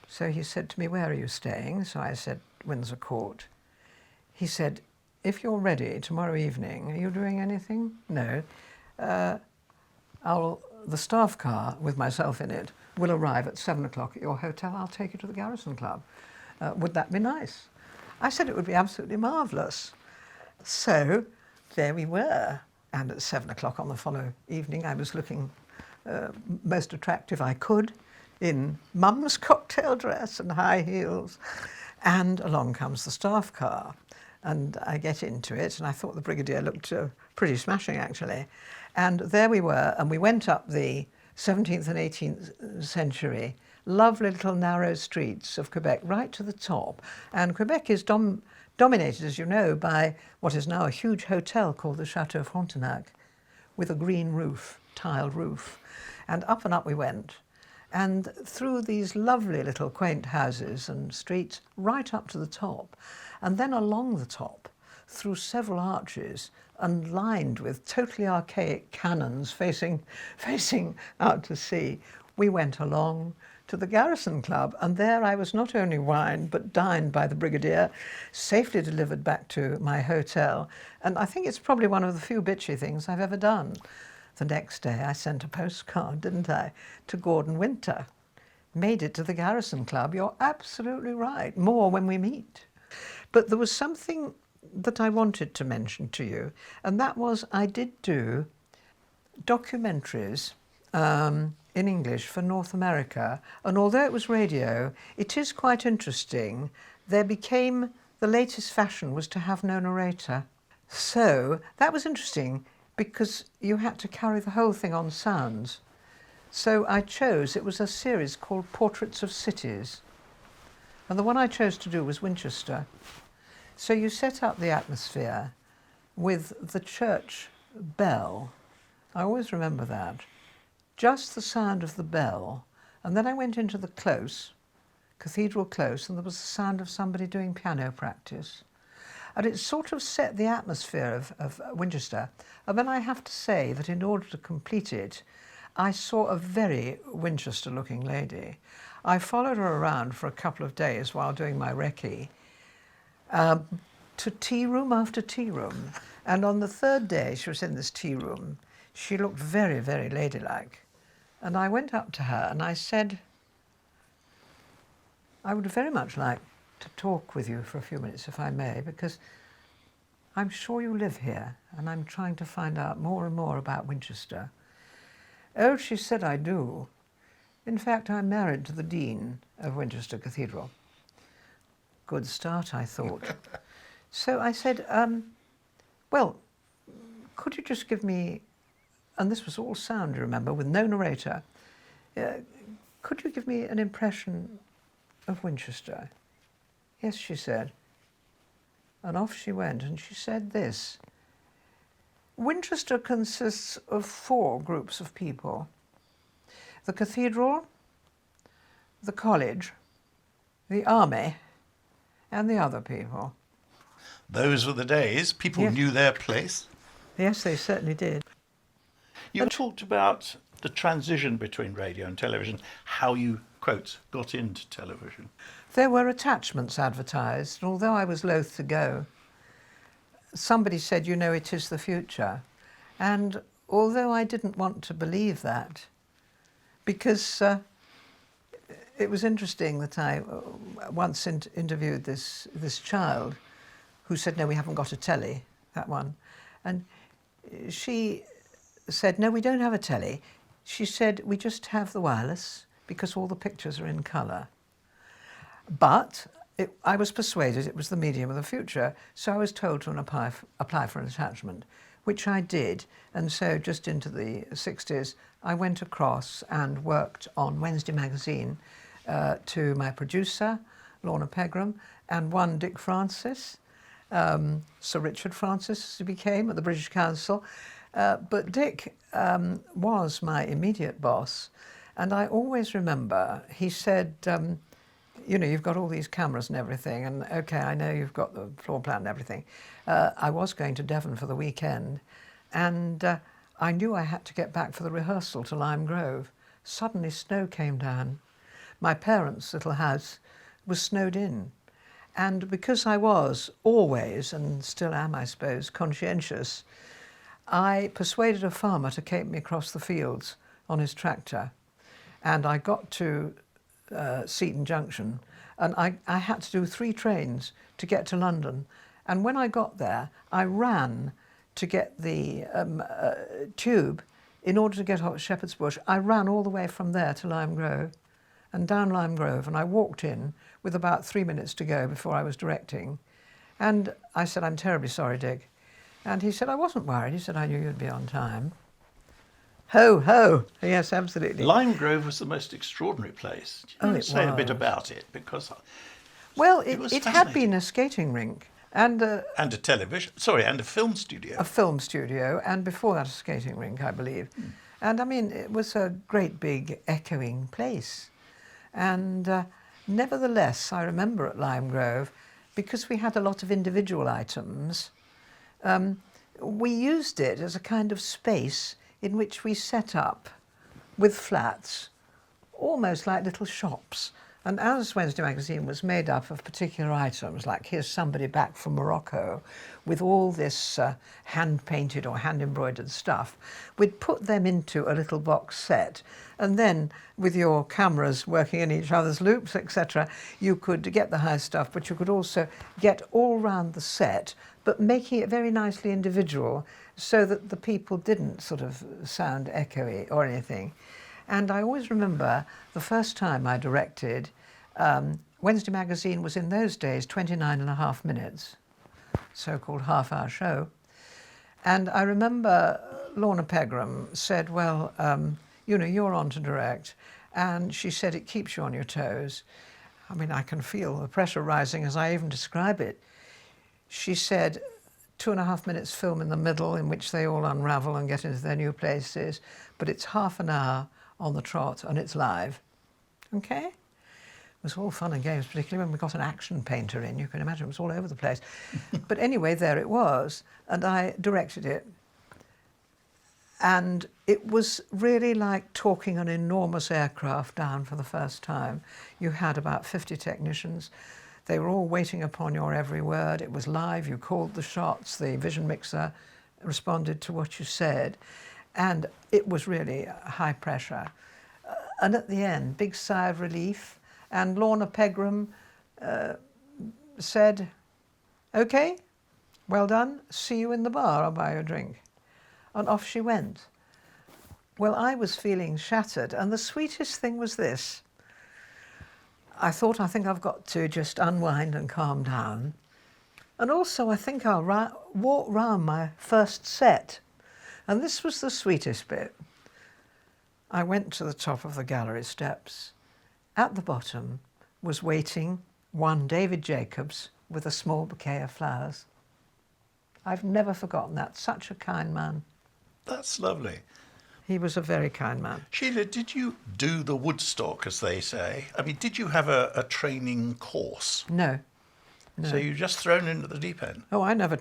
So he said to me, where are you staying? So I said, Windsor Court. He said, if you're ready tomorrow evening, are you doing anything? No. The staff car with myself in it will arrive at 7 o'clock at your hotel. I'll take you to the Garrison Club. Would that be nice? I said it would be absolutely marvellous. So there we were. And at 7 o'clock on the following evening, I was looking most attractive I could in Mum's cocktail dress and high heels. And along comes the staff car. And I get into it, and I thought the Brigadier looked pretty smashing, actually. And there we were, and we went up the 17th and 18th century, lovely little narrow streets of Quebec, right to the top. And Quebec is dominated, as you know, by what is now a huge hotel called the Chateau Frontenac, with a green roof, tiled roof. And up we went. And through these lovely little quaint houses and streets, right up to the top. And then along the top, through several arches, and lined with totally archaic cannons facing out to sea, we went along to the Garrison Club, and there I was not only wined, but dined by the Brigadier, safely delivered back to my hotel. And I think it's probably one of the few bitchy things I've ever done. The next day I sent a postcard, didn't I, to Gordon Winter. Made it to the Garrison Club. You're absolutely right. More when we meet. But there was something that I wanted to mention to you, and that was I did do documentaries in English for North America, and although it was radio, it is quite interesting. The latest fashion was to have no narrator. So that was interesting because you had to carry the whole thing on sounds. So it was a series called Portraits of Cities. And the one I chose to do was Winchester. So you set up the atmosphere with the church bell. I always remember that. Just the sound of the bell. And then I went into the close, cathedral close, and there was the sound of somebody doing piano practice. And it sort of set the atmosphere of Winchester. And then I have to say that in order to complete it, I saw a very Winchester-looking lady. I followed her around for a couple of days while doing my recce, to tea room after tea room. And on the third day she was in this tea room, she looked very, very ladylike. And I went up to her and I said, I would very much like to talk with you for a few minutes, if I may, because I'm sure you live here and I'm trying to find out more and more about Winchester. Oh, she said, I do. In fact, I'm married to the Dean of Winchester Cathedral. Good start, I thought. So I said, well, could you just give me, and this was all sound, you remember, with no narrator, could you give me an impression of Winchester? Yes, she said. And off she went, and she said this. Winchester consists of 4 groups of people. The cathedral, the college, the army, and the other people. Those were the days. People Yes. knew their place. Yes, they certainly did. You talked about the transition between radio and television, how you, quote, got into television. There were attachments advertised, and although I was loath to go, somebody said, you know, it is the future. And although I didn't want to believe that, because it was interesting that I once interviewed this child who said, no, we haven't got a telly, that one. And she said, no, we don't have a telly. She said, we just have the wireless because all the pictures are in colour. But I was persuaded it was the medium of the future, so I was told to apply for an attachment, which I did. And so just into the 60s, I went across and worked on Wednesday magazine to my producer, Lorna Pegram, and one Dick Francis, Sir Richard Francis, as he became at the British Council. But Dick was my immediate boss. And I always remember, he said, you know, you've got all these cameras and everything, and okay, I know you've got the floor plan and everything. I was going to Devon for the weekend, and I knew I had to get back for the rehearsal to Lime Grove. Suddenly snow came down. My parents' little house was snowed in. And because I was always, and still am, I suppose, conscientious, I persuaded a farmer to take me across the fields on his tractor. And I got to Seaton Junction, and I had to do 3 trains to get to London. And when I got there, I ran to get the tube in order to get off at Shepherd's Bush. I ran all the way from there to Lime Grove and down Lime Grove, and I walked in with about 3 minutes to go before I was directing. And I said, I'm terribly sorry, Dick. And he said, I wasn't worried. He said, I knew you'd be on time. Ho, ho. Yes, absolutely. Lime Grove was the most extraordinary place. Do you say a bit was. about it? Because Well, was it had fascinating. been a skating rink and And a television, and a film studio. a film studio, and before that a skating rink, I believe. And I mean, it was a great big echoing place. And nevertheless, I remember at Lime Grove, because we had a lot of individual items, we used it as a kind of space in which we set up with flats, almost like little shops. And as Wednesday magazine was made up of particular items, like here's somebody back from Morocco with all this hand-painted or hand-embroidered stuff, we'd put them into a little box set. And then with your cameras working in each other's loops, etc., you could get the high stuff, but you could also get all round the set, but making it very nicely individual so that the people didn't sort of sound echoey or anything. And I always remember the first time I directed, Wednesday magazine was in those days 29.5 minutes, so-called half-hour show. And I remember Lorna Pegram said, well, you know, you're on to direct. And she said, it keeps you on your toes. I mean, I can feel the pressure rising as I even describe it. She said, 2.5 minutes film in the middle in which they all unravel and get into their new places, but it's half an hour on the trot and it's live. Okay? It was all fun and games, particularly when we got an action painter in. You can imagine it was all over the place. But anyway, there it was, and I directed it. And it was really like talking an enormous aircraft down for the first time. You had about 50 technicians. They were all waiting upon your every word. It was live. You called the shots. The vision mixer responded to what you said. And it was really high pressure. And at the end, big sigh of relief. And Lorna Pegram said, "OK, well done. See you in the bar. I'll buy you a drink." And off she went. Well, I was feeling shattered. And the sweetest thing was this. I think I've got to just unwind and calm down. And also, I think I'll walk round my first set. And this was the sweetest bit. I went to the top of the gallery steps. At the bottom was waiting one David Jacobs with a small bouquet of flowers. I've never forgotten that. Such a kind man. That's lovely. He was a very kind man. Sheila, did you do the Woodstock, as they say? I mean, did you have a training course? No. So you just thrown into the deep end? Oh, I never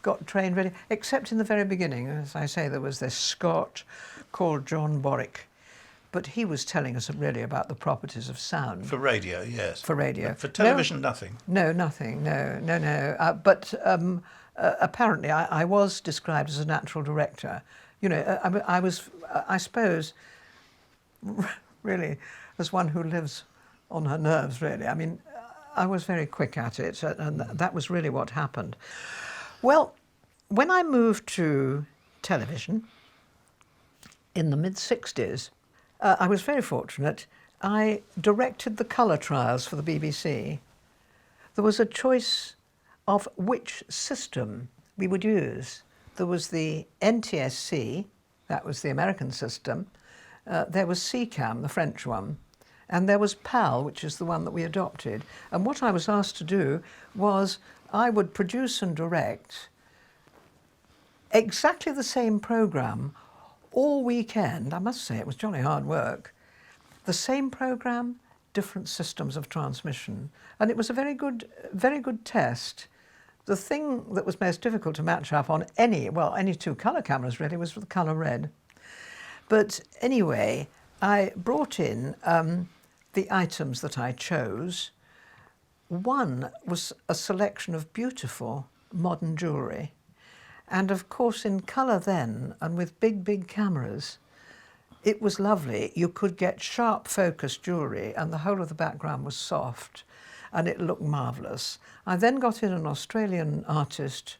got trained really, except in the very beginning. As I say, there was this Scot called John Borwick, but he was telling us really about the properties of sound. For radio, yes. For radio. For television, nothing? No, nothing, no. But apparently I was described as a natural director. You know, I was, I suppose, really, as one who lives on her nerves, really. I mean, I was very quick at it, and that was really what happened. Well, when I moved to television in the mid-60s, I was very fortunate. I directed the colour trials for the BBC. There was a choice of which system we would use. There was the NTSC, that was the American system. There was CCAM, the French one. And there was PAL, which is the one that we adopted. And what I was asked to do was I would produce and direct exactly the same programme all weekend. I must say it was jolly hard work. The same programme, different systems of transmission. And it was a very good test. The thing that was most difficult to match up on any two colour cameras really was the colour red. But anyway, I brought in the items that I chose. One was a selection of beautiful modern jewellery. And of course in colour then, and with big cameras, it was lovely. You could get sharp focused jewellery and the whole of the background was soft and it looked marvellous. I then got in an Australian artist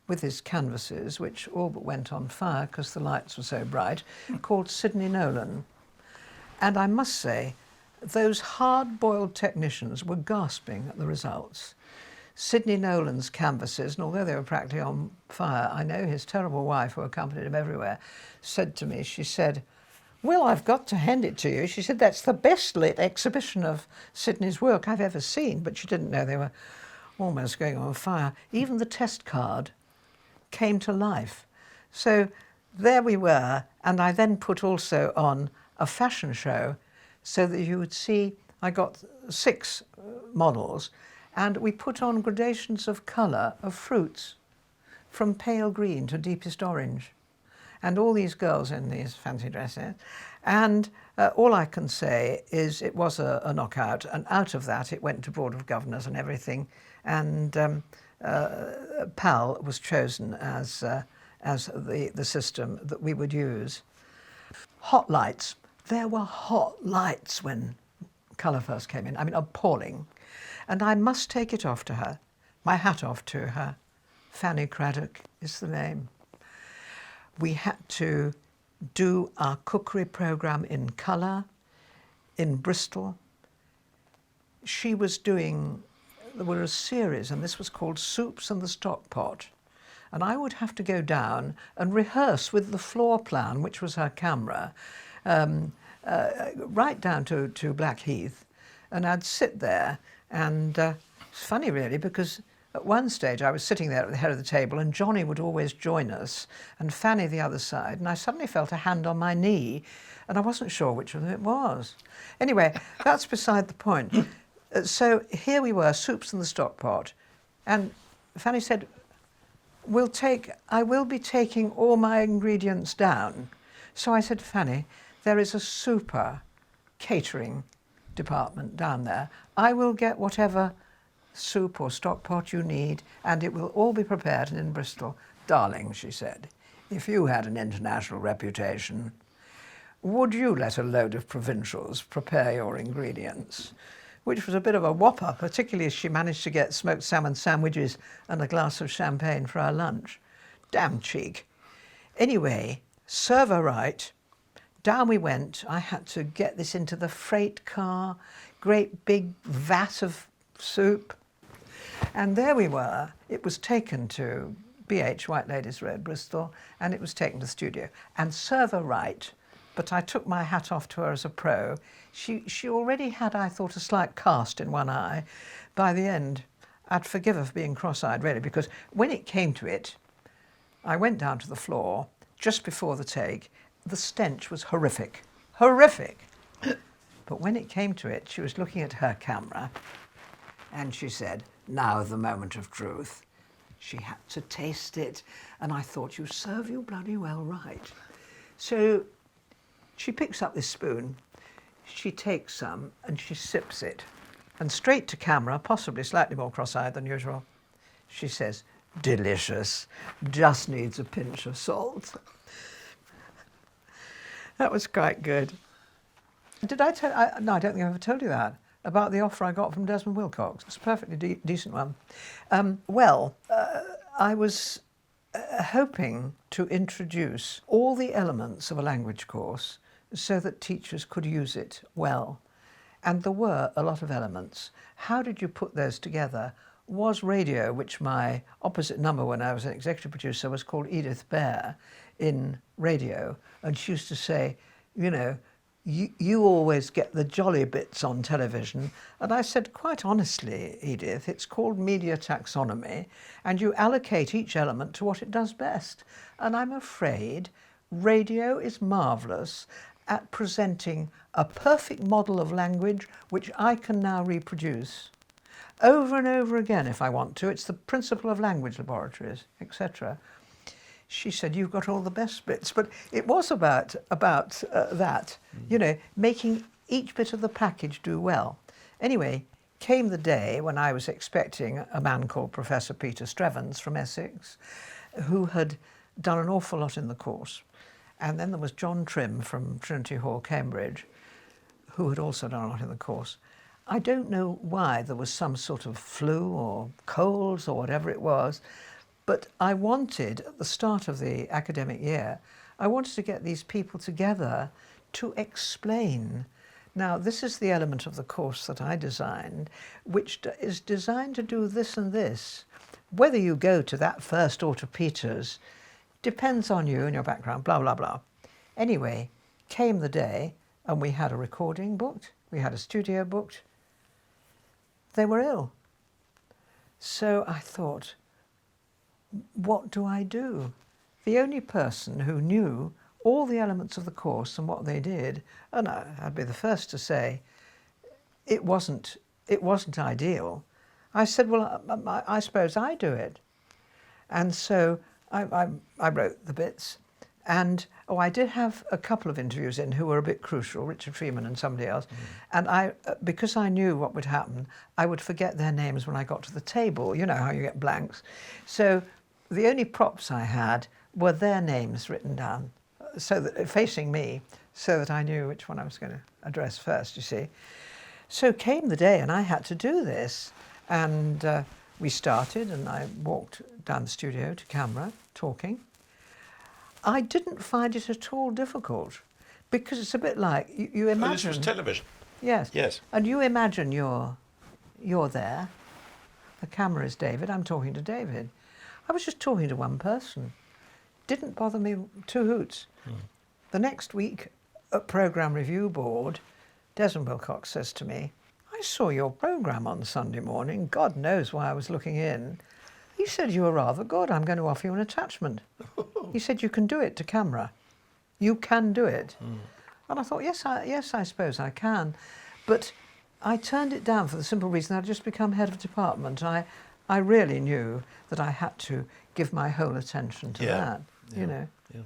with his canvases, which all but went on fire because the lights were so bright, called Sidney Nolan. And I must say, those hard-boiled technicians were gasping at the results. Sidney Nolan's canvases, and although they were practically on fire, I know his terrible wife, who accompanied him everywhere, said to me, she said, "Well, I've got to hand it to you." She said, "That's the best lit exhibition of Sidney's work I've ever seen," but she didn't know they were almost going on fire. Even the test card came to life. So there we were, and I then put also on a fashion show so that you would see, I got 6 models, and we put on gradations of colour of fruits from pale green to deepest orange. And all these girls in these fancy dresses. And all I can say is it was a knockout, and out of that it went to Board of Governors and everything. And PAL was chosen as the system that we would use. Hot lights. There were hot lights when colour first came in. I mean, appalling. And I must take it off to her, my hat off to her. Fanny Craddock is the name. We had to do our cookery programme in colour, in Bristol. She was doing, there were a series, and this was called Soups and the Stock Pot. And I would have to go down and rehearse with the floor plan, which was her camera, right down to Blackheath. And I'd sit there, and it's funny really, because at one stage I was sitting there at the head of the table and Johnny would always join us and Fanny the other side, and I suddenly felt a hand on my knee and I wasn't sure which of them it was. Anyway, that's beside the point. So here we were, Soups and the Stock Pot, and Fanny said, I will be taking all my ingredients down. So I said, Fanny, there is a super catering department down there. I will get whatever soup or stock pot you need, and it will all be prepared in Bristol. Darling, she said, if you had an international reputation, would you let a load of provincials prepare your ingredients? Which was a bit of a whopper, particularly as she managed to get smoked salmon sandwiches and a glass of champagne for our lunch. Damn cheek. Anyway, serve her right. Down we went. I had to get this into the freight car, great big vat of soup. And there we were. It was taken to BH, White Ladies Road, Bristol, and it was taken to the studio. And serve her right, but I took my hat off to her as a pro. She already had, I thought, a slight cast in one eye. By the end, I'd forgive her for being cross-eyed, really, because when it came to it, I went down to the floor just before the take. The stench was horrific. Horrific! But when it came to it, she was looking at her camera, and she said, now the moment of truth. She had to taste it, and I thought, you serve you bloody well right. So she picks up this spoon, she takes some, and she sips it. And straight to camera, possibly slightly more cross-eyed than usual, she says, delicious, just needs a pinch of salt. That was quite good. Did I tell no, I don't think I ever told you that, about the offer I got from Desmond Wilcox. It's a perfectly decent one. I was hoping to introduce all the elements of a language course so that teachers could use it well. And there were a lot of elements. How did you put those together? Was radio, which my opposite number when I was an executive producer was called Edith Bear in radio, and she used to say, you know, you always get the jolly bits on television. And I said, quite honestly, Edith, it's called media taxonomy, and you allocate each element to what it does best. And I'm afraid radio is marvellous at presenting a perfect model of language which I can now reproduce over and over again if I want to. It's the principle of language laboratories, etc. She said, you've got all the best bits. But it was about that, you know, making each bit of the package do well. Anyway, came the day when I was expecting a man called Professor Peter Strevens from Essex, who had done an awful lot in the course. And then there was John Trim from Trinity Hall, Cambridge, who had also done a lot in the course. I don't know why there was some sort of flu or colds or whatever it was, but I wanted, at the start of the academic year, I wanted to get these people together to explain. Now, this is the element of the course that I designed, which is designed to do this and this. Whether you go to that first or to Peter's depends on you and your background, blah, blah, blah. Anyway, came the day, and we had a recording booked, we had a studio booked. They were ill. So I thought, what do I do? The only person who knew all the elements of the course and what they did, and I'd be the first to say, it wasn't ideal. I said, well, I suppose I do it. And so I wrote the bits. And, I did have a couple of interviews in who were a bit crucial, Richard Freeman and somebody else. And because I knew what would happen, I would forget their names when I got to the table. You know how you get blanks. So the only props I had were their names written down, so that facing me, so that I knew which one I was going to address first, you see. So came the day and I had to do this. And we started and I walked down the studio to camera, talking. I didn't find it at all difficult, because it's a bit like you imagine. Oh, this was television. Yes. Yes. And you imagine you're there. The camera is David. I'm talking to David. I was just talking to one person. Didn't bother me two hoots. The next week at Programme Review Board, Desmond Wilcox says to me, I saw your programme on Sunday morning. God knows why I was looking in. He said, you were rather good. I'm going to offer you an attachment. He said, you can do it to camera. You can do it. And I thought, yes, I suppose I can. But I turned it down for the simple reason I'd just become head of department. I I really knew that I had to give my whole attention to that, you know. Yeah.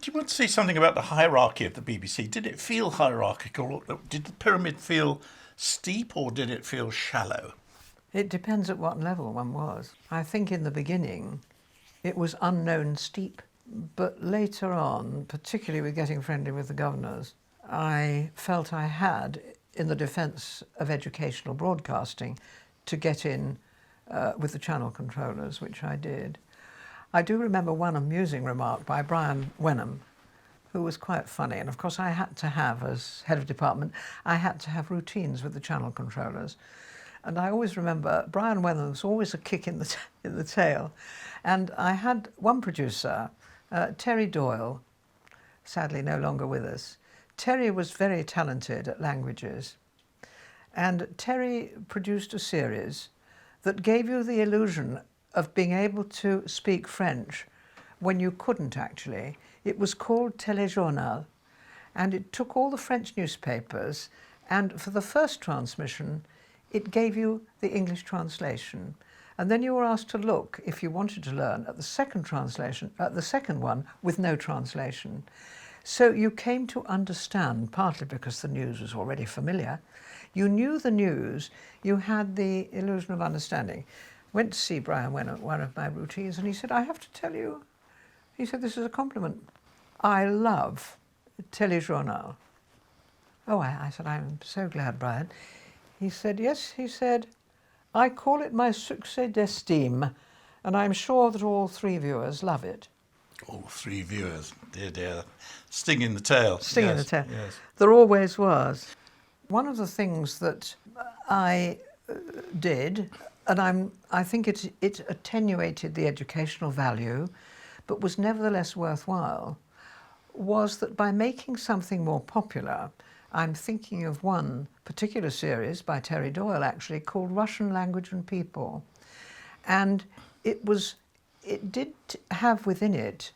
Do you want to say something about the hierarchy of the BBC? Did it feel hierarchical? Did the pyramid feel steep or did it feel shallow? It depends at what level one was. I think in the beginning it was unknown steep, but later on, particularly with getting friendly with the governors, I felt I had, in the defence of educational broadcasting, to get in with the channel controllers, which I did. I do remember one amusing remark by Brian Wenham, who was quite funny. And of course I had to have, as head of department, I had to have routines with the channel controllers. And I always remember Brian Wenham was always a kick in the tail. And I had one producer, Terry Doyle, sadly no longer with us. Terry was very talented at languages. And Terry produced a series that gave you the illusion of being able to speak French when you couldn't actually. It was called Téléjournal, and it took all the French newspapers, and for the first transmission, it gave you the English translation. And then you were asked to look, if you wanted to learn, at the second translation, at the second one with no translation. So you came to understand, partly because the news was already familiar. You knew the news, you had the illusion of understanding. Went to see Brian Wenham at one of my routines, and he said, I have to tell you, he said, this is a compliment. I love Téléjournal. Oh, I said, I'm so glad, Brian. He said, yes, he said, I call it my succès d'estime, and I'm sure that all three viewers love it. All three viewers, dear, dear. Sting in the tail. Sting in the Yes, tail. yes. There always was. One of the things that I did, and I think it attenuated the educational value, but was nevertheless worthwhile, was that by making something more popular, I'm thinking of one particular series by Terry Doyle actually called Russian Language and People. And it did have within it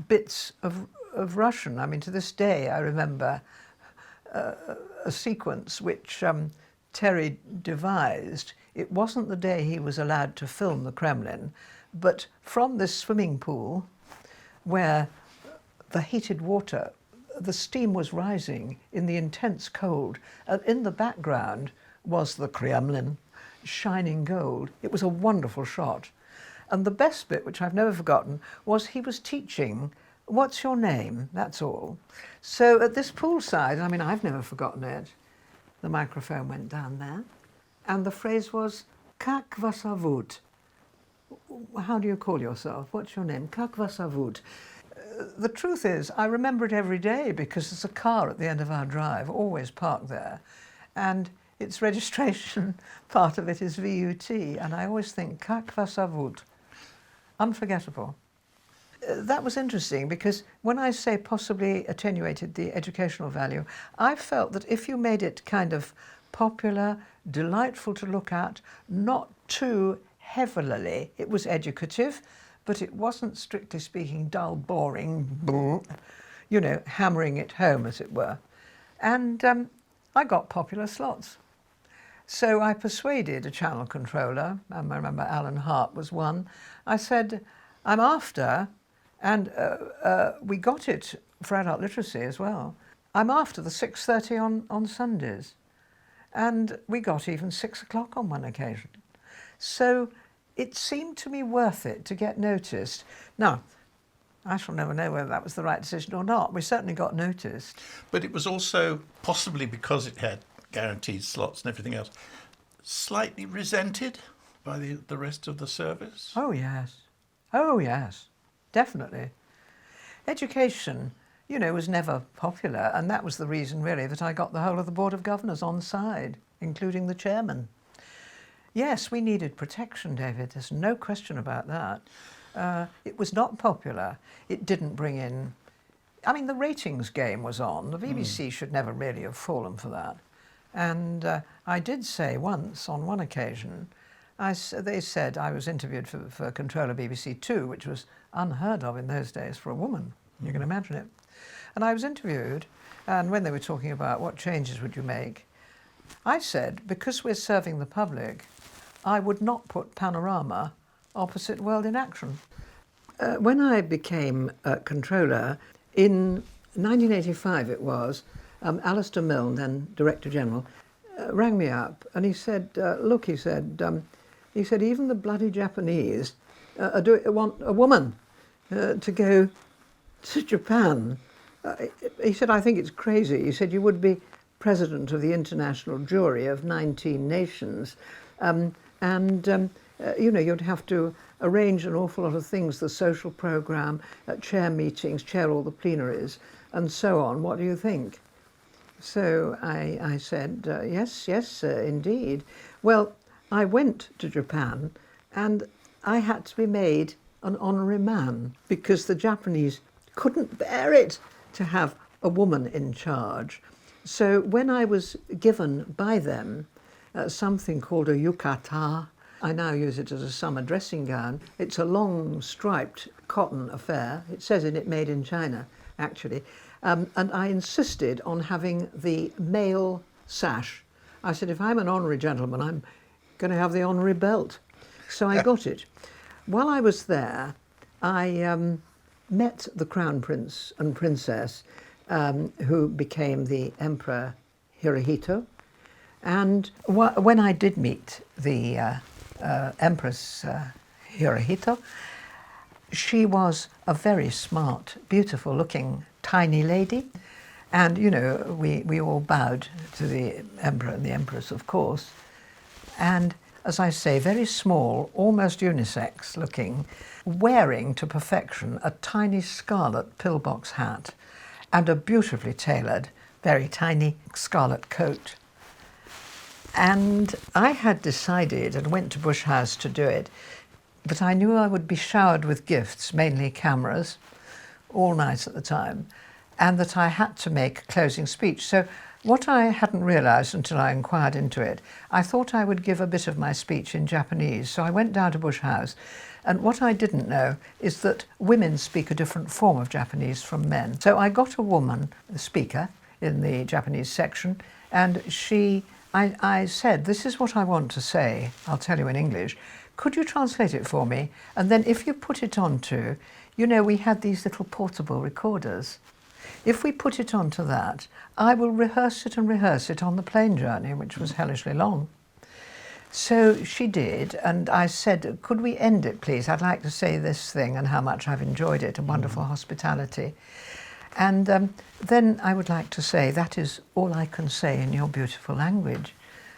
bits of Russian. I mean, to this day, I remember a sequence which Terry devised. It wasn't the day he was allowed to film the Kremlin, but from this swimming pool where the heated water, the steam was rising in the intense cold, and in the background was the Kremlin, shining gold. It was a wonderful shot. And the best bit, which I've never forgotten, was he was teaching, what's your name? That's all. So at this poolside, I mean, I've never forgotten it, the microphone went down there, and the phrase was, Как вас зовут? How do you call yourself? What's your name? Как вас зовут? The truth is, I remember it every day because there's a car at the end of our drive, always parked there, and its registration, part of it is VUT, and I always think, Как вас зовут? Unforgettable. That was interesting because when I say possibly attenuated the educational value, I felt that if you made it kind of popular, delightful to look at, not too heavily, it was educative, but it wasn't, strictly speaking, dull, boring, you know, hammering it home, as it were. And I got popular slots. So I persuaded a channel controller, I remember Alan Hart was one, I said, I'm after, and we got it for adult literacy as well, I'm after the 6:30 on Sundays. And we got even 6 o'clock on one occasion. So it seemed to me worth it to get noticed. Now, I shall never know whether that was the right decision or not. We certainly got noticed. But it was also, possibly because it had guaranteed slots and everything else, slightly resented by the rest of the service. Oh, yes. Oh, yes. Definitely. Education, you know, was never popular, and that was the reason, really, that I got the whole of the Board of Governors on side, including the chairman. Yes, we needed protection, David. There's no question about that. It was not popular. It didn't bring in... I mean, the ratings game was on. The BBC should never really have fallen for that. And I did say once, on one occasion, they said I was interviewed for Controller BBC 2, which was unheard of in those days for a woman. You can imagine it. And I was interviewed, and when they were talking about what changes would you make, I said, because we're serving the public, I would not put Panorama opposite World in Action. When I became controller in 1985, it was, Alistair Milne, then Director General, rang me up and he said, look, he said, even the bloody Japanese want a woman to go to Japan. He said, I think it's crazy. He said, you would be president of the international jury of 19 nations. You'd have to arrange an awful lot of things, the social programme, chair meetings, chair all the plenaries, and so on. What do you think? So I said, yes, indeed. Well, I went to Japan and I had to be made an honorary man because the Japanese couldn't bear it to have a woman in charge. So when I was given by them something called a yukata, I now use it as a summer dressing gown. It's a long striped cotton affair. It says in it made in China, actually. And I insisted on having the male sash. I said, if I'm an honorary gentleman, I'm going to have the honorary belt. So I got it. While I was there, I met the Crown Prince and Princess, who became the Emperor Hirohito. And when I did meet the Empress Hirohito, she was a very smart, beautiful-looking, tiny lady. And, we all bowed to the Emperor and the Empress, of course. And, as I say, very small, almost unisex-looking, wearing to perfection a tiny scarlet pillbox hat and a beautifully tailored, very tiny scarlet coat. And I had decided, and went to Bush House to do it, but I knew I would be showered with gifts, mainly cameras, all night at the time, and that I had to make a closing speech. So what I hadn't realised until I inquired into it, I thought I would give a bit of my speech in Japanese. So I went down to Bush House, and what I didn't know is that women speak a different form of Japanese from men. So I got a woman, a speaker, in the Japanese section, and I said, this is what I want to say, I'll tell you in English. Could you translate it for me? And then if you put it onto, we had these little portable recorders. If we put it onto that, I will rehearse it on the plane journey, which was hellishly long. So she did, and I said, could we end it, please? I'd like to say this thing and how much I've enjoyed it, and wonderful hospitality. And then I would like to say, that is all I can say in your beautiful language,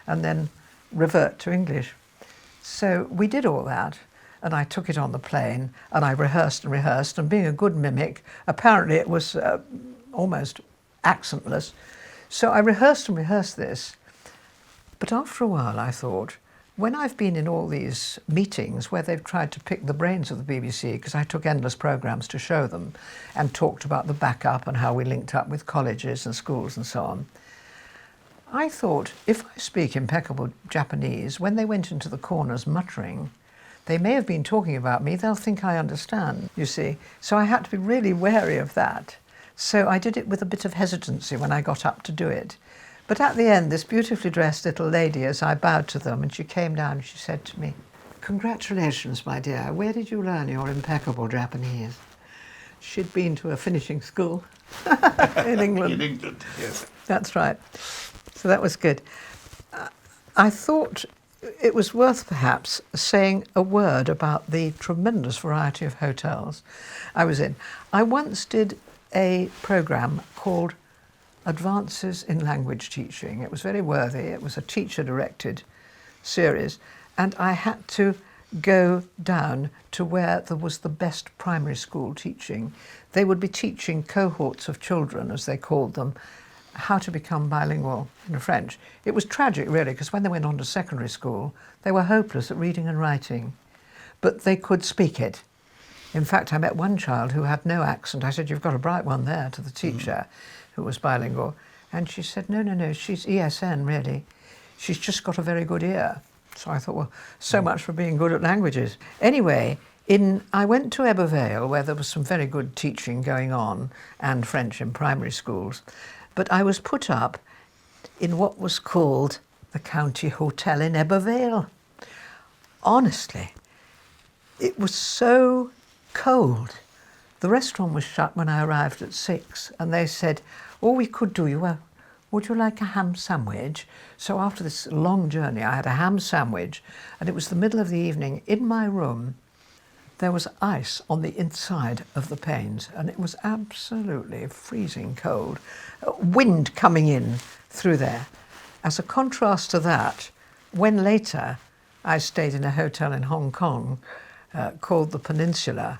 and then revert to English. So we did all that, and I took it on the plane, and I rehearsed, and being a good mimic, apparently it was almost accentless. So I rehearsed this, but after a while I thought, when I've been in all these meetings where they've tried to pick the brains of the BBC, because I took endless programmes to show them and talked about the backup and how we linked up with colleges and schools and so on, I thought, if I speak impeccable Japanese, when they went into the corners muttering, they may have been talking about me, they'll think I understand, you see. So I had to be really wary of that. So I did it with a bit of hesitancy when I got up to do it. But at the end, this beautifully dressed little lady, as I bowed to them, and she came down and she said to me, "Congratulations, my dear. Where did you learn your impeccable Japanese?" She'd been to a finishing school in England. In England, yes. That's right. So that was good. I thought it was worth perhaps saying a word about the tremendous variety of hotels I was in. I once did a programme called Advances in Language Teaching. It was very worthy. It was a teacher-directed series, and I had to go down to where there was the best primary school teaching. They would be teaching cohorts of children, as they called them, how to become bilingual in French. It was tragic, really, because when they went on to secondary school, they were hopeless at reading and writing, but they could speak it. In fact, I met one child who had no accent. I said, "You've got a bright one there," to the teacher, who was bilingual. And she said, no, she's ESN, really. She's just got a very good ear. So I thought, well, so much for being good at languages. Anyway, I went to Ebervale, where there was some very good teaching going on, and French in primary schools. But I was put up in what was called the County Hotel in Ebervale. honestly, it was so cold. The restaurant was shut when I arrived at 6, and they said, all we could do, would you like a ham sandwich? So after this long journey, I had a ham sandwich, and it was the middle of the evening. In my room, there was ice on the inside of the panes, and it was absolutely freezing cold. Wind coming in through there. As a contrast to that, when later I stayed in a hotel in Hong Kong called the Peninsula,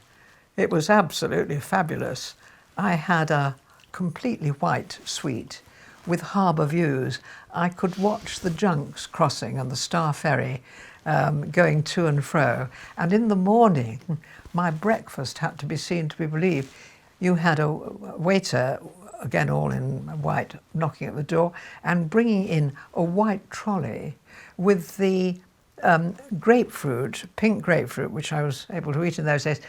it was absolutely fabulous. I had a completely white suite with harbour views. I could watch the junks crossing and the Star Ferry going to and fro. And in the morning, my breakfast had to be seen to be believed. You had a waiter, again all in white, knocking at the door and bringing in a white trolley with the grapefruit, pink grapefruit, which I was able to eat in those days,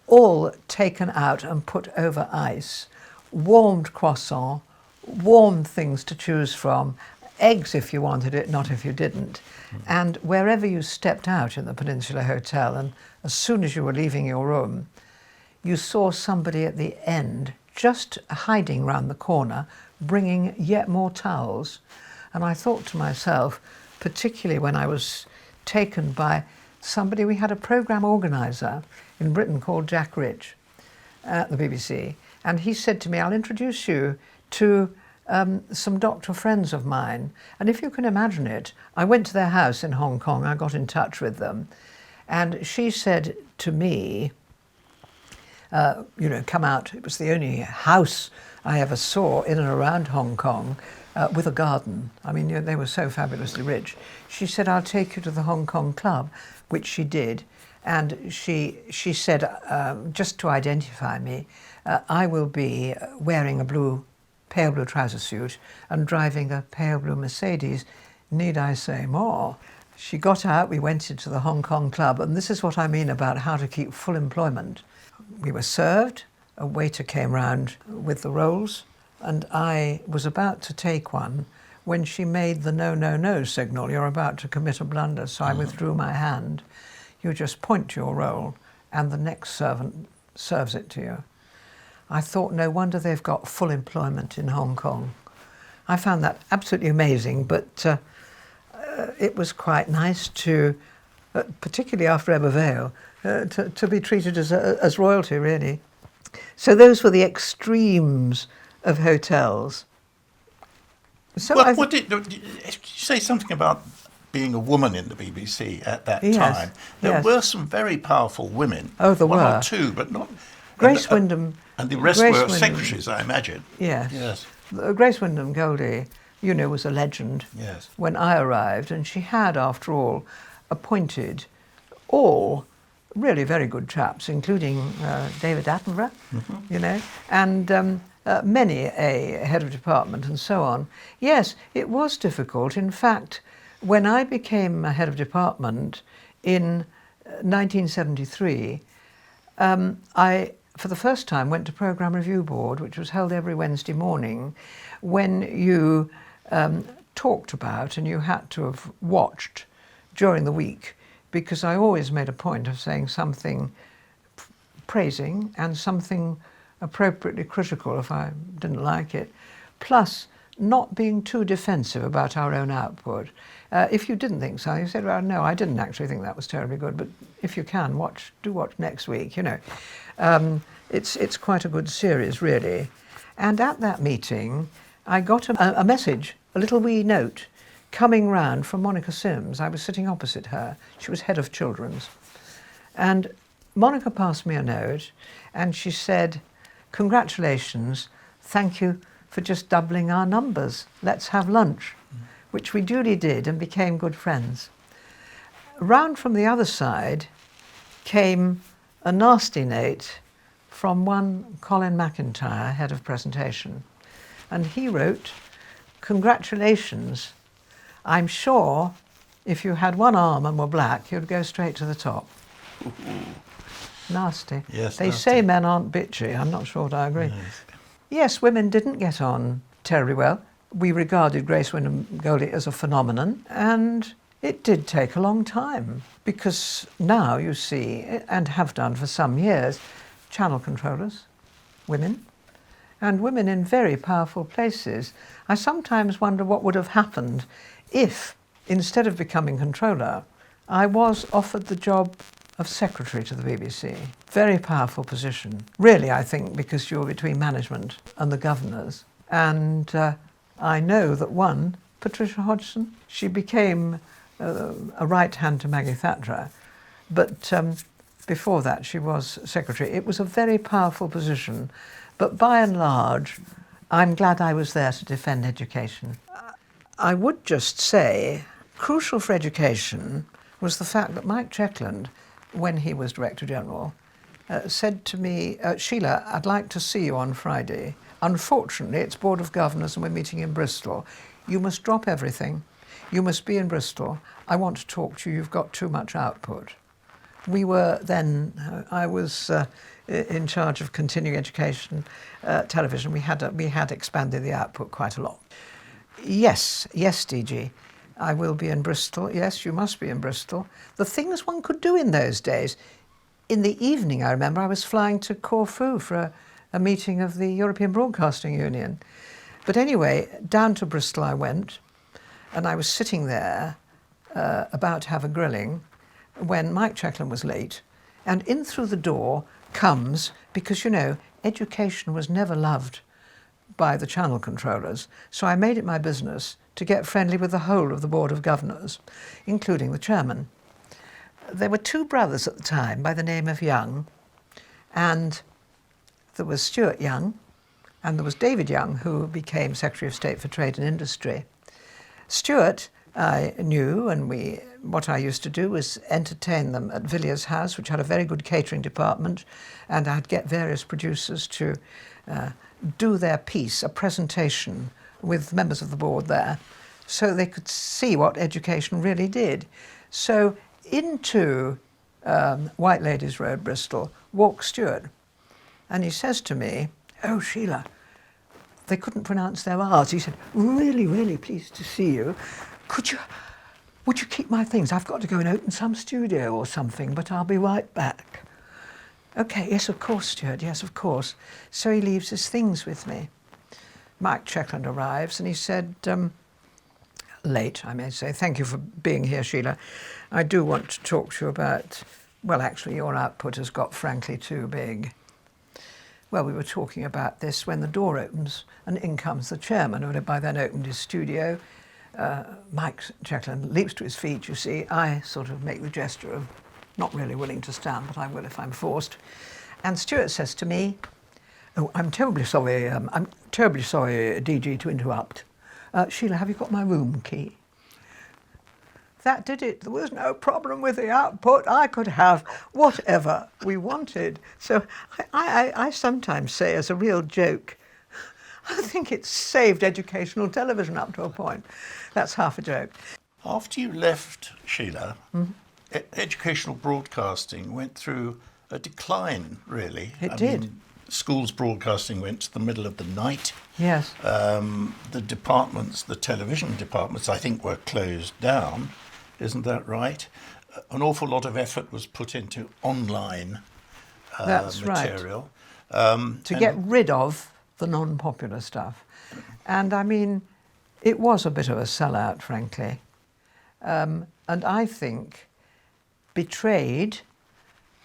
all taken out and put over ice, warmed croissant, warm things to choose from, eggs if you wanted it, not if you didn't. And wherever you stepped out in the Peninsula Hotel, and as soon as you were leaving your room, you saw somebody at the end just hiding round the corner, bringing yet more towels. And I thought to myself, particularly when I was taken by somebody, we had a programme organiser in Britain called Jack Rich at the BBC, and he said to me, I'll introduce you to some doctor friends of mine. And if you can imagine it, I went to their house in Hong Kong, I got in touch with them, and she said to me, come out. It was the only house I ever saw in and around Hong Kong with a garden. I mean, they were so fabulously rich. She said, I'll take you to the Hong Kong club, which she did. And she said, just to identify me, I will be wearing a pale blue trouser suit and driving a pale blue Mercedes. Need I say more? She got out, we went into the Hong Kong club, and this is what I mean about how to keep full employment. We were served, a waiter came round with the rolls, and I was about to take one when she made the no, no, no signal. You're about to commit a blunder, so I withdrew my hand. You just point to your roll, and the next servant serves it to you. I thought, no wonder they've got full employment in Hong Kong. I found that absolutely amazing, but it was quite nice to, particularly after Ebbw Vale, to be treated as royalty, really. So those were the extremes of hotels. So well, did you say something about being a woman in the BBC at that time? There were some very powerful women. Oh, there were. One or two, but not... Grace Wyndham... And the rest were secretaries, I imagine. Yes. Grace Wyndham Goldie, was a legend when I arrived, and she had, after all, appointed all really very good chaps, including David Attenborough, and many a head of department and so on. Yes, it was difficult. In fact, when I became a head of department in 1973, I, for the first time, went to Programme Review Board, which was held every Wednesday morning, when you talked about, and you had to have watched during the week, because I always made a point of saying something praising and something appropriately critical if I didn't like it, plus not being too defensive about our own output. If you didn't think so, you said, well, no, I didn't actually think that was terribly good, but if you can, do watch next week, It's quite a good series, really. And at that meeting, I got a message, a little wee note, coming round from Monica Sims. I was sitting opposite her. She was head of children's. And Monica passed me a note, and she said, congratulations, thank you for just doubling our numbers. Let's have lunch, which we duly did and became good friends. Round from the other side came a nasty note from one Colin McIntyre, head of presentation. And he wrote, congratulations. I'm sure if you had one arm and were black, you'd go straight to the top. Ooh. Nasty. Yes, they nasty. say men aren't bitchy. I'm not sure I agree. Yes, women didn't get on terribly well. We regarded Grace Wyndham Goldie as a phenomenon, and It did take a long time, because now you see, and have done for some years, channel controllers, women, and women in very powerful places. I sometimes wonder what would have happened if, instead of becoming controller, I was offered the job of secretary to the BBC. Very powerful position. Really, I think, because you're between management and the governors. And I know that one, Patricia Hodgson, she became a right hand to Maggie Thatcher, but before that she was secretary. It was a very powerful position, but by and large, I'm glad I was there to defend education. I would just say, crucial for education was the fact that Mike Checkland, when he was Director General, said to me, Sheila, I'd like to see you on Friday. Unfortunately, it's Board of Governors and we're meeting in Bristol. You must drop everything. You must be in Bristol. I want to talk to you. You've got too much output. We were then, I was in charge of continuing education television. We had expanded the output quite a lot. Yes, DG. I will be in Bristol. Yes, you must be in Bristol. The things one could do in those days. In the evening, I remember, I was flying to Corfu for a meeting of the European Broadcasting Union. But anyway, down to Bristol I went, and I was sitting there about to have a grilling when Mike Checkland was late, and in through the door comes, because, you know, education was never loved by the channel controllers, so I made it my business to get friendly with the whole of the Board of Governors, including the chairman. There were two brothers at the time by the name of Young, and there was Stuart Young, and there was David Young, who became Secretary of State for Trade and Industry. Stuart I knew, and what I used to do was entertain them at Villiers House, which had a very good catering department, and I'd get various producers to do their piece, a presentation with members of the board there, so they could see what education really did. So into White Ladies Road, Bristol, walked Stuart, and he says to me, "Oh, Sheila," they couldn't pronounce their R's. He said, "Really, really pleased to see you. Would you keep my things? I've got to go and open some studio or something, but I'll be right back." "Okay, yes, of course, Stuart, yes, of course." So he leaves his things with me. Mike Checkland arrives and he said, late, I may say, "Thank you for being here, Sheila. I do want to talk to you about, well, actually, your output has got frankly too big." Well, we were talking about this when the door opens and in comes the chairman, who had by then opened his studio. Mike Checkland leaps to his feet, you see. I sort of make the gesture of not really willing to stand, but I will if I'm forced. And Stuart says to me, "Oh, I'm terribly sorry, DG, to interrupt. Sheila, have you got my room key?" That did it. There was no problem with the output. I could have whatever we wanted. So I sometimes say, as a real joke, I think it saved educational television up to a point. That's half a joke. After you left, Sheila, educational broadcasting went through a decline, really. It did. Schools broadcasting went to the middle of the night. Yes. The departments, the television departments, I think, were closed down. Isn't that right? An awful lot of effort was put into online That's material. Right. To get rid of the non-popular stuff. And I mean, it was a bit of a sellout, frankly. And I think betrayed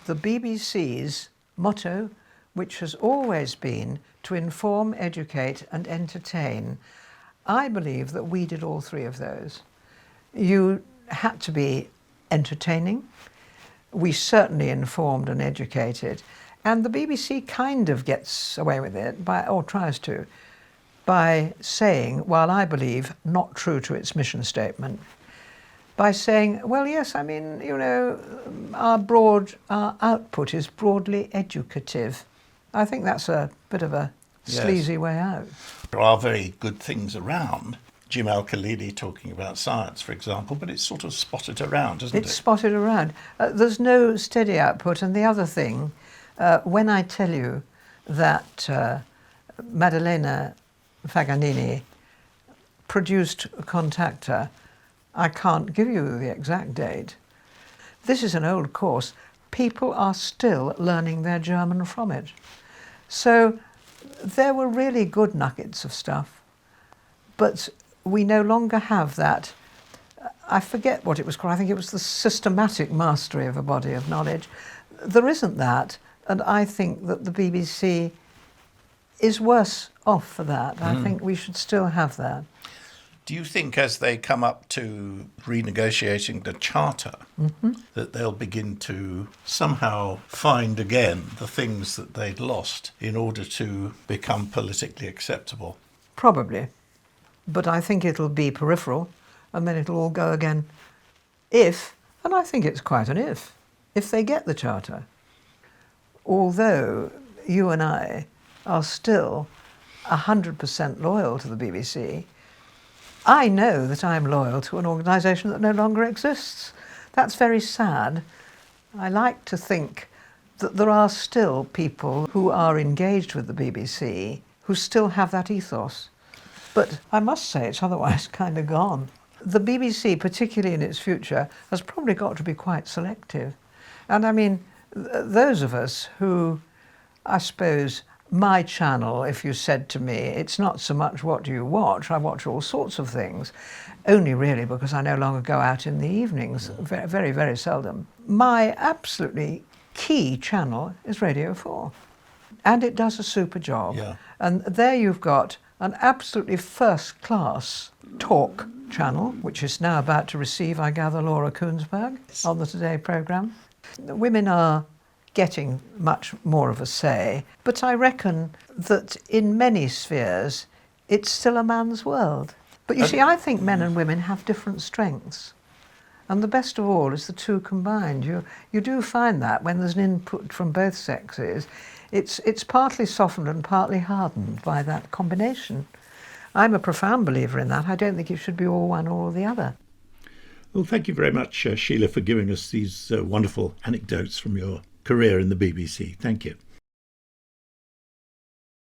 the BBC's motto, which has always been to inform, educate and entertain. I believe that we did all three of those. You had to be entertaining. We certainly informed and educated. And the BBC kind of gets away with it, or tries to, by saying, while I believe not true to its mission statement, by saying, well, yes, I mean, you know, our output is broadly educative. I think that's a bit of a sleazy way out. There are very good things around. Jim Al-Khalili talking about science, for example, but it's sort of spotted around, isn't it? It's spotted around. There's no steady output. And the other thing, when I tell you that Maddalena Faganini produced Contacta I can't give you the exact date. This is an old course. People are still learning their German from it. So there were really good nuggets of stuff, but we no longer have that. I forget what it was called. I think it was the systematic mastery of a body of knowledge. There isn't that, and I think that the BBC is worse off for that. I think we should still have that. Do you think as they come up to renegotiating the charter that they'll begin to somehow find again the things that they'd lost in order to become politically acceptable? Probably. But I think it'll be peripheral, and then it'll all go again if, and I think it's quite an if they get the charter. Although you and I are still 100% loyal to the BBC, I know that I'm loyal to an organisation that no longer exists. That's very sad. I like to think that there are still people who are engaged with the BBC who still have that ethos. But I must say it's otherwise kind of gone. The BBC, particularly in its future, has probably got to be quite selective. And I mean, those of us who, I suppose, my channel, if you said to me, it's not so much what do you watch, I watch all sorts of things, only really because I no longer go out in the evenings, very, very, very seldom. My absolutely key channel is Radio 4, and it does a super job. Yeah. And there you've got an absolutely first-class talk channel, which is now about to receive, I gather, Laura Kuenssberg on the Today programme. Women are getting much more of a say, but I reckon that in many spheres it's still a man's world. But you see, I think men and women have different strengths, and the best of all is the two combined. You do find that when there's an input from both sexes, it's partly softened and partly hardened by that combination. I'm a profound believer in that. I don't think it should be all one or the other. Well, thank you very much, Sheila, for giving us these wonderful anecdotes from your career in the BBC. Thank you.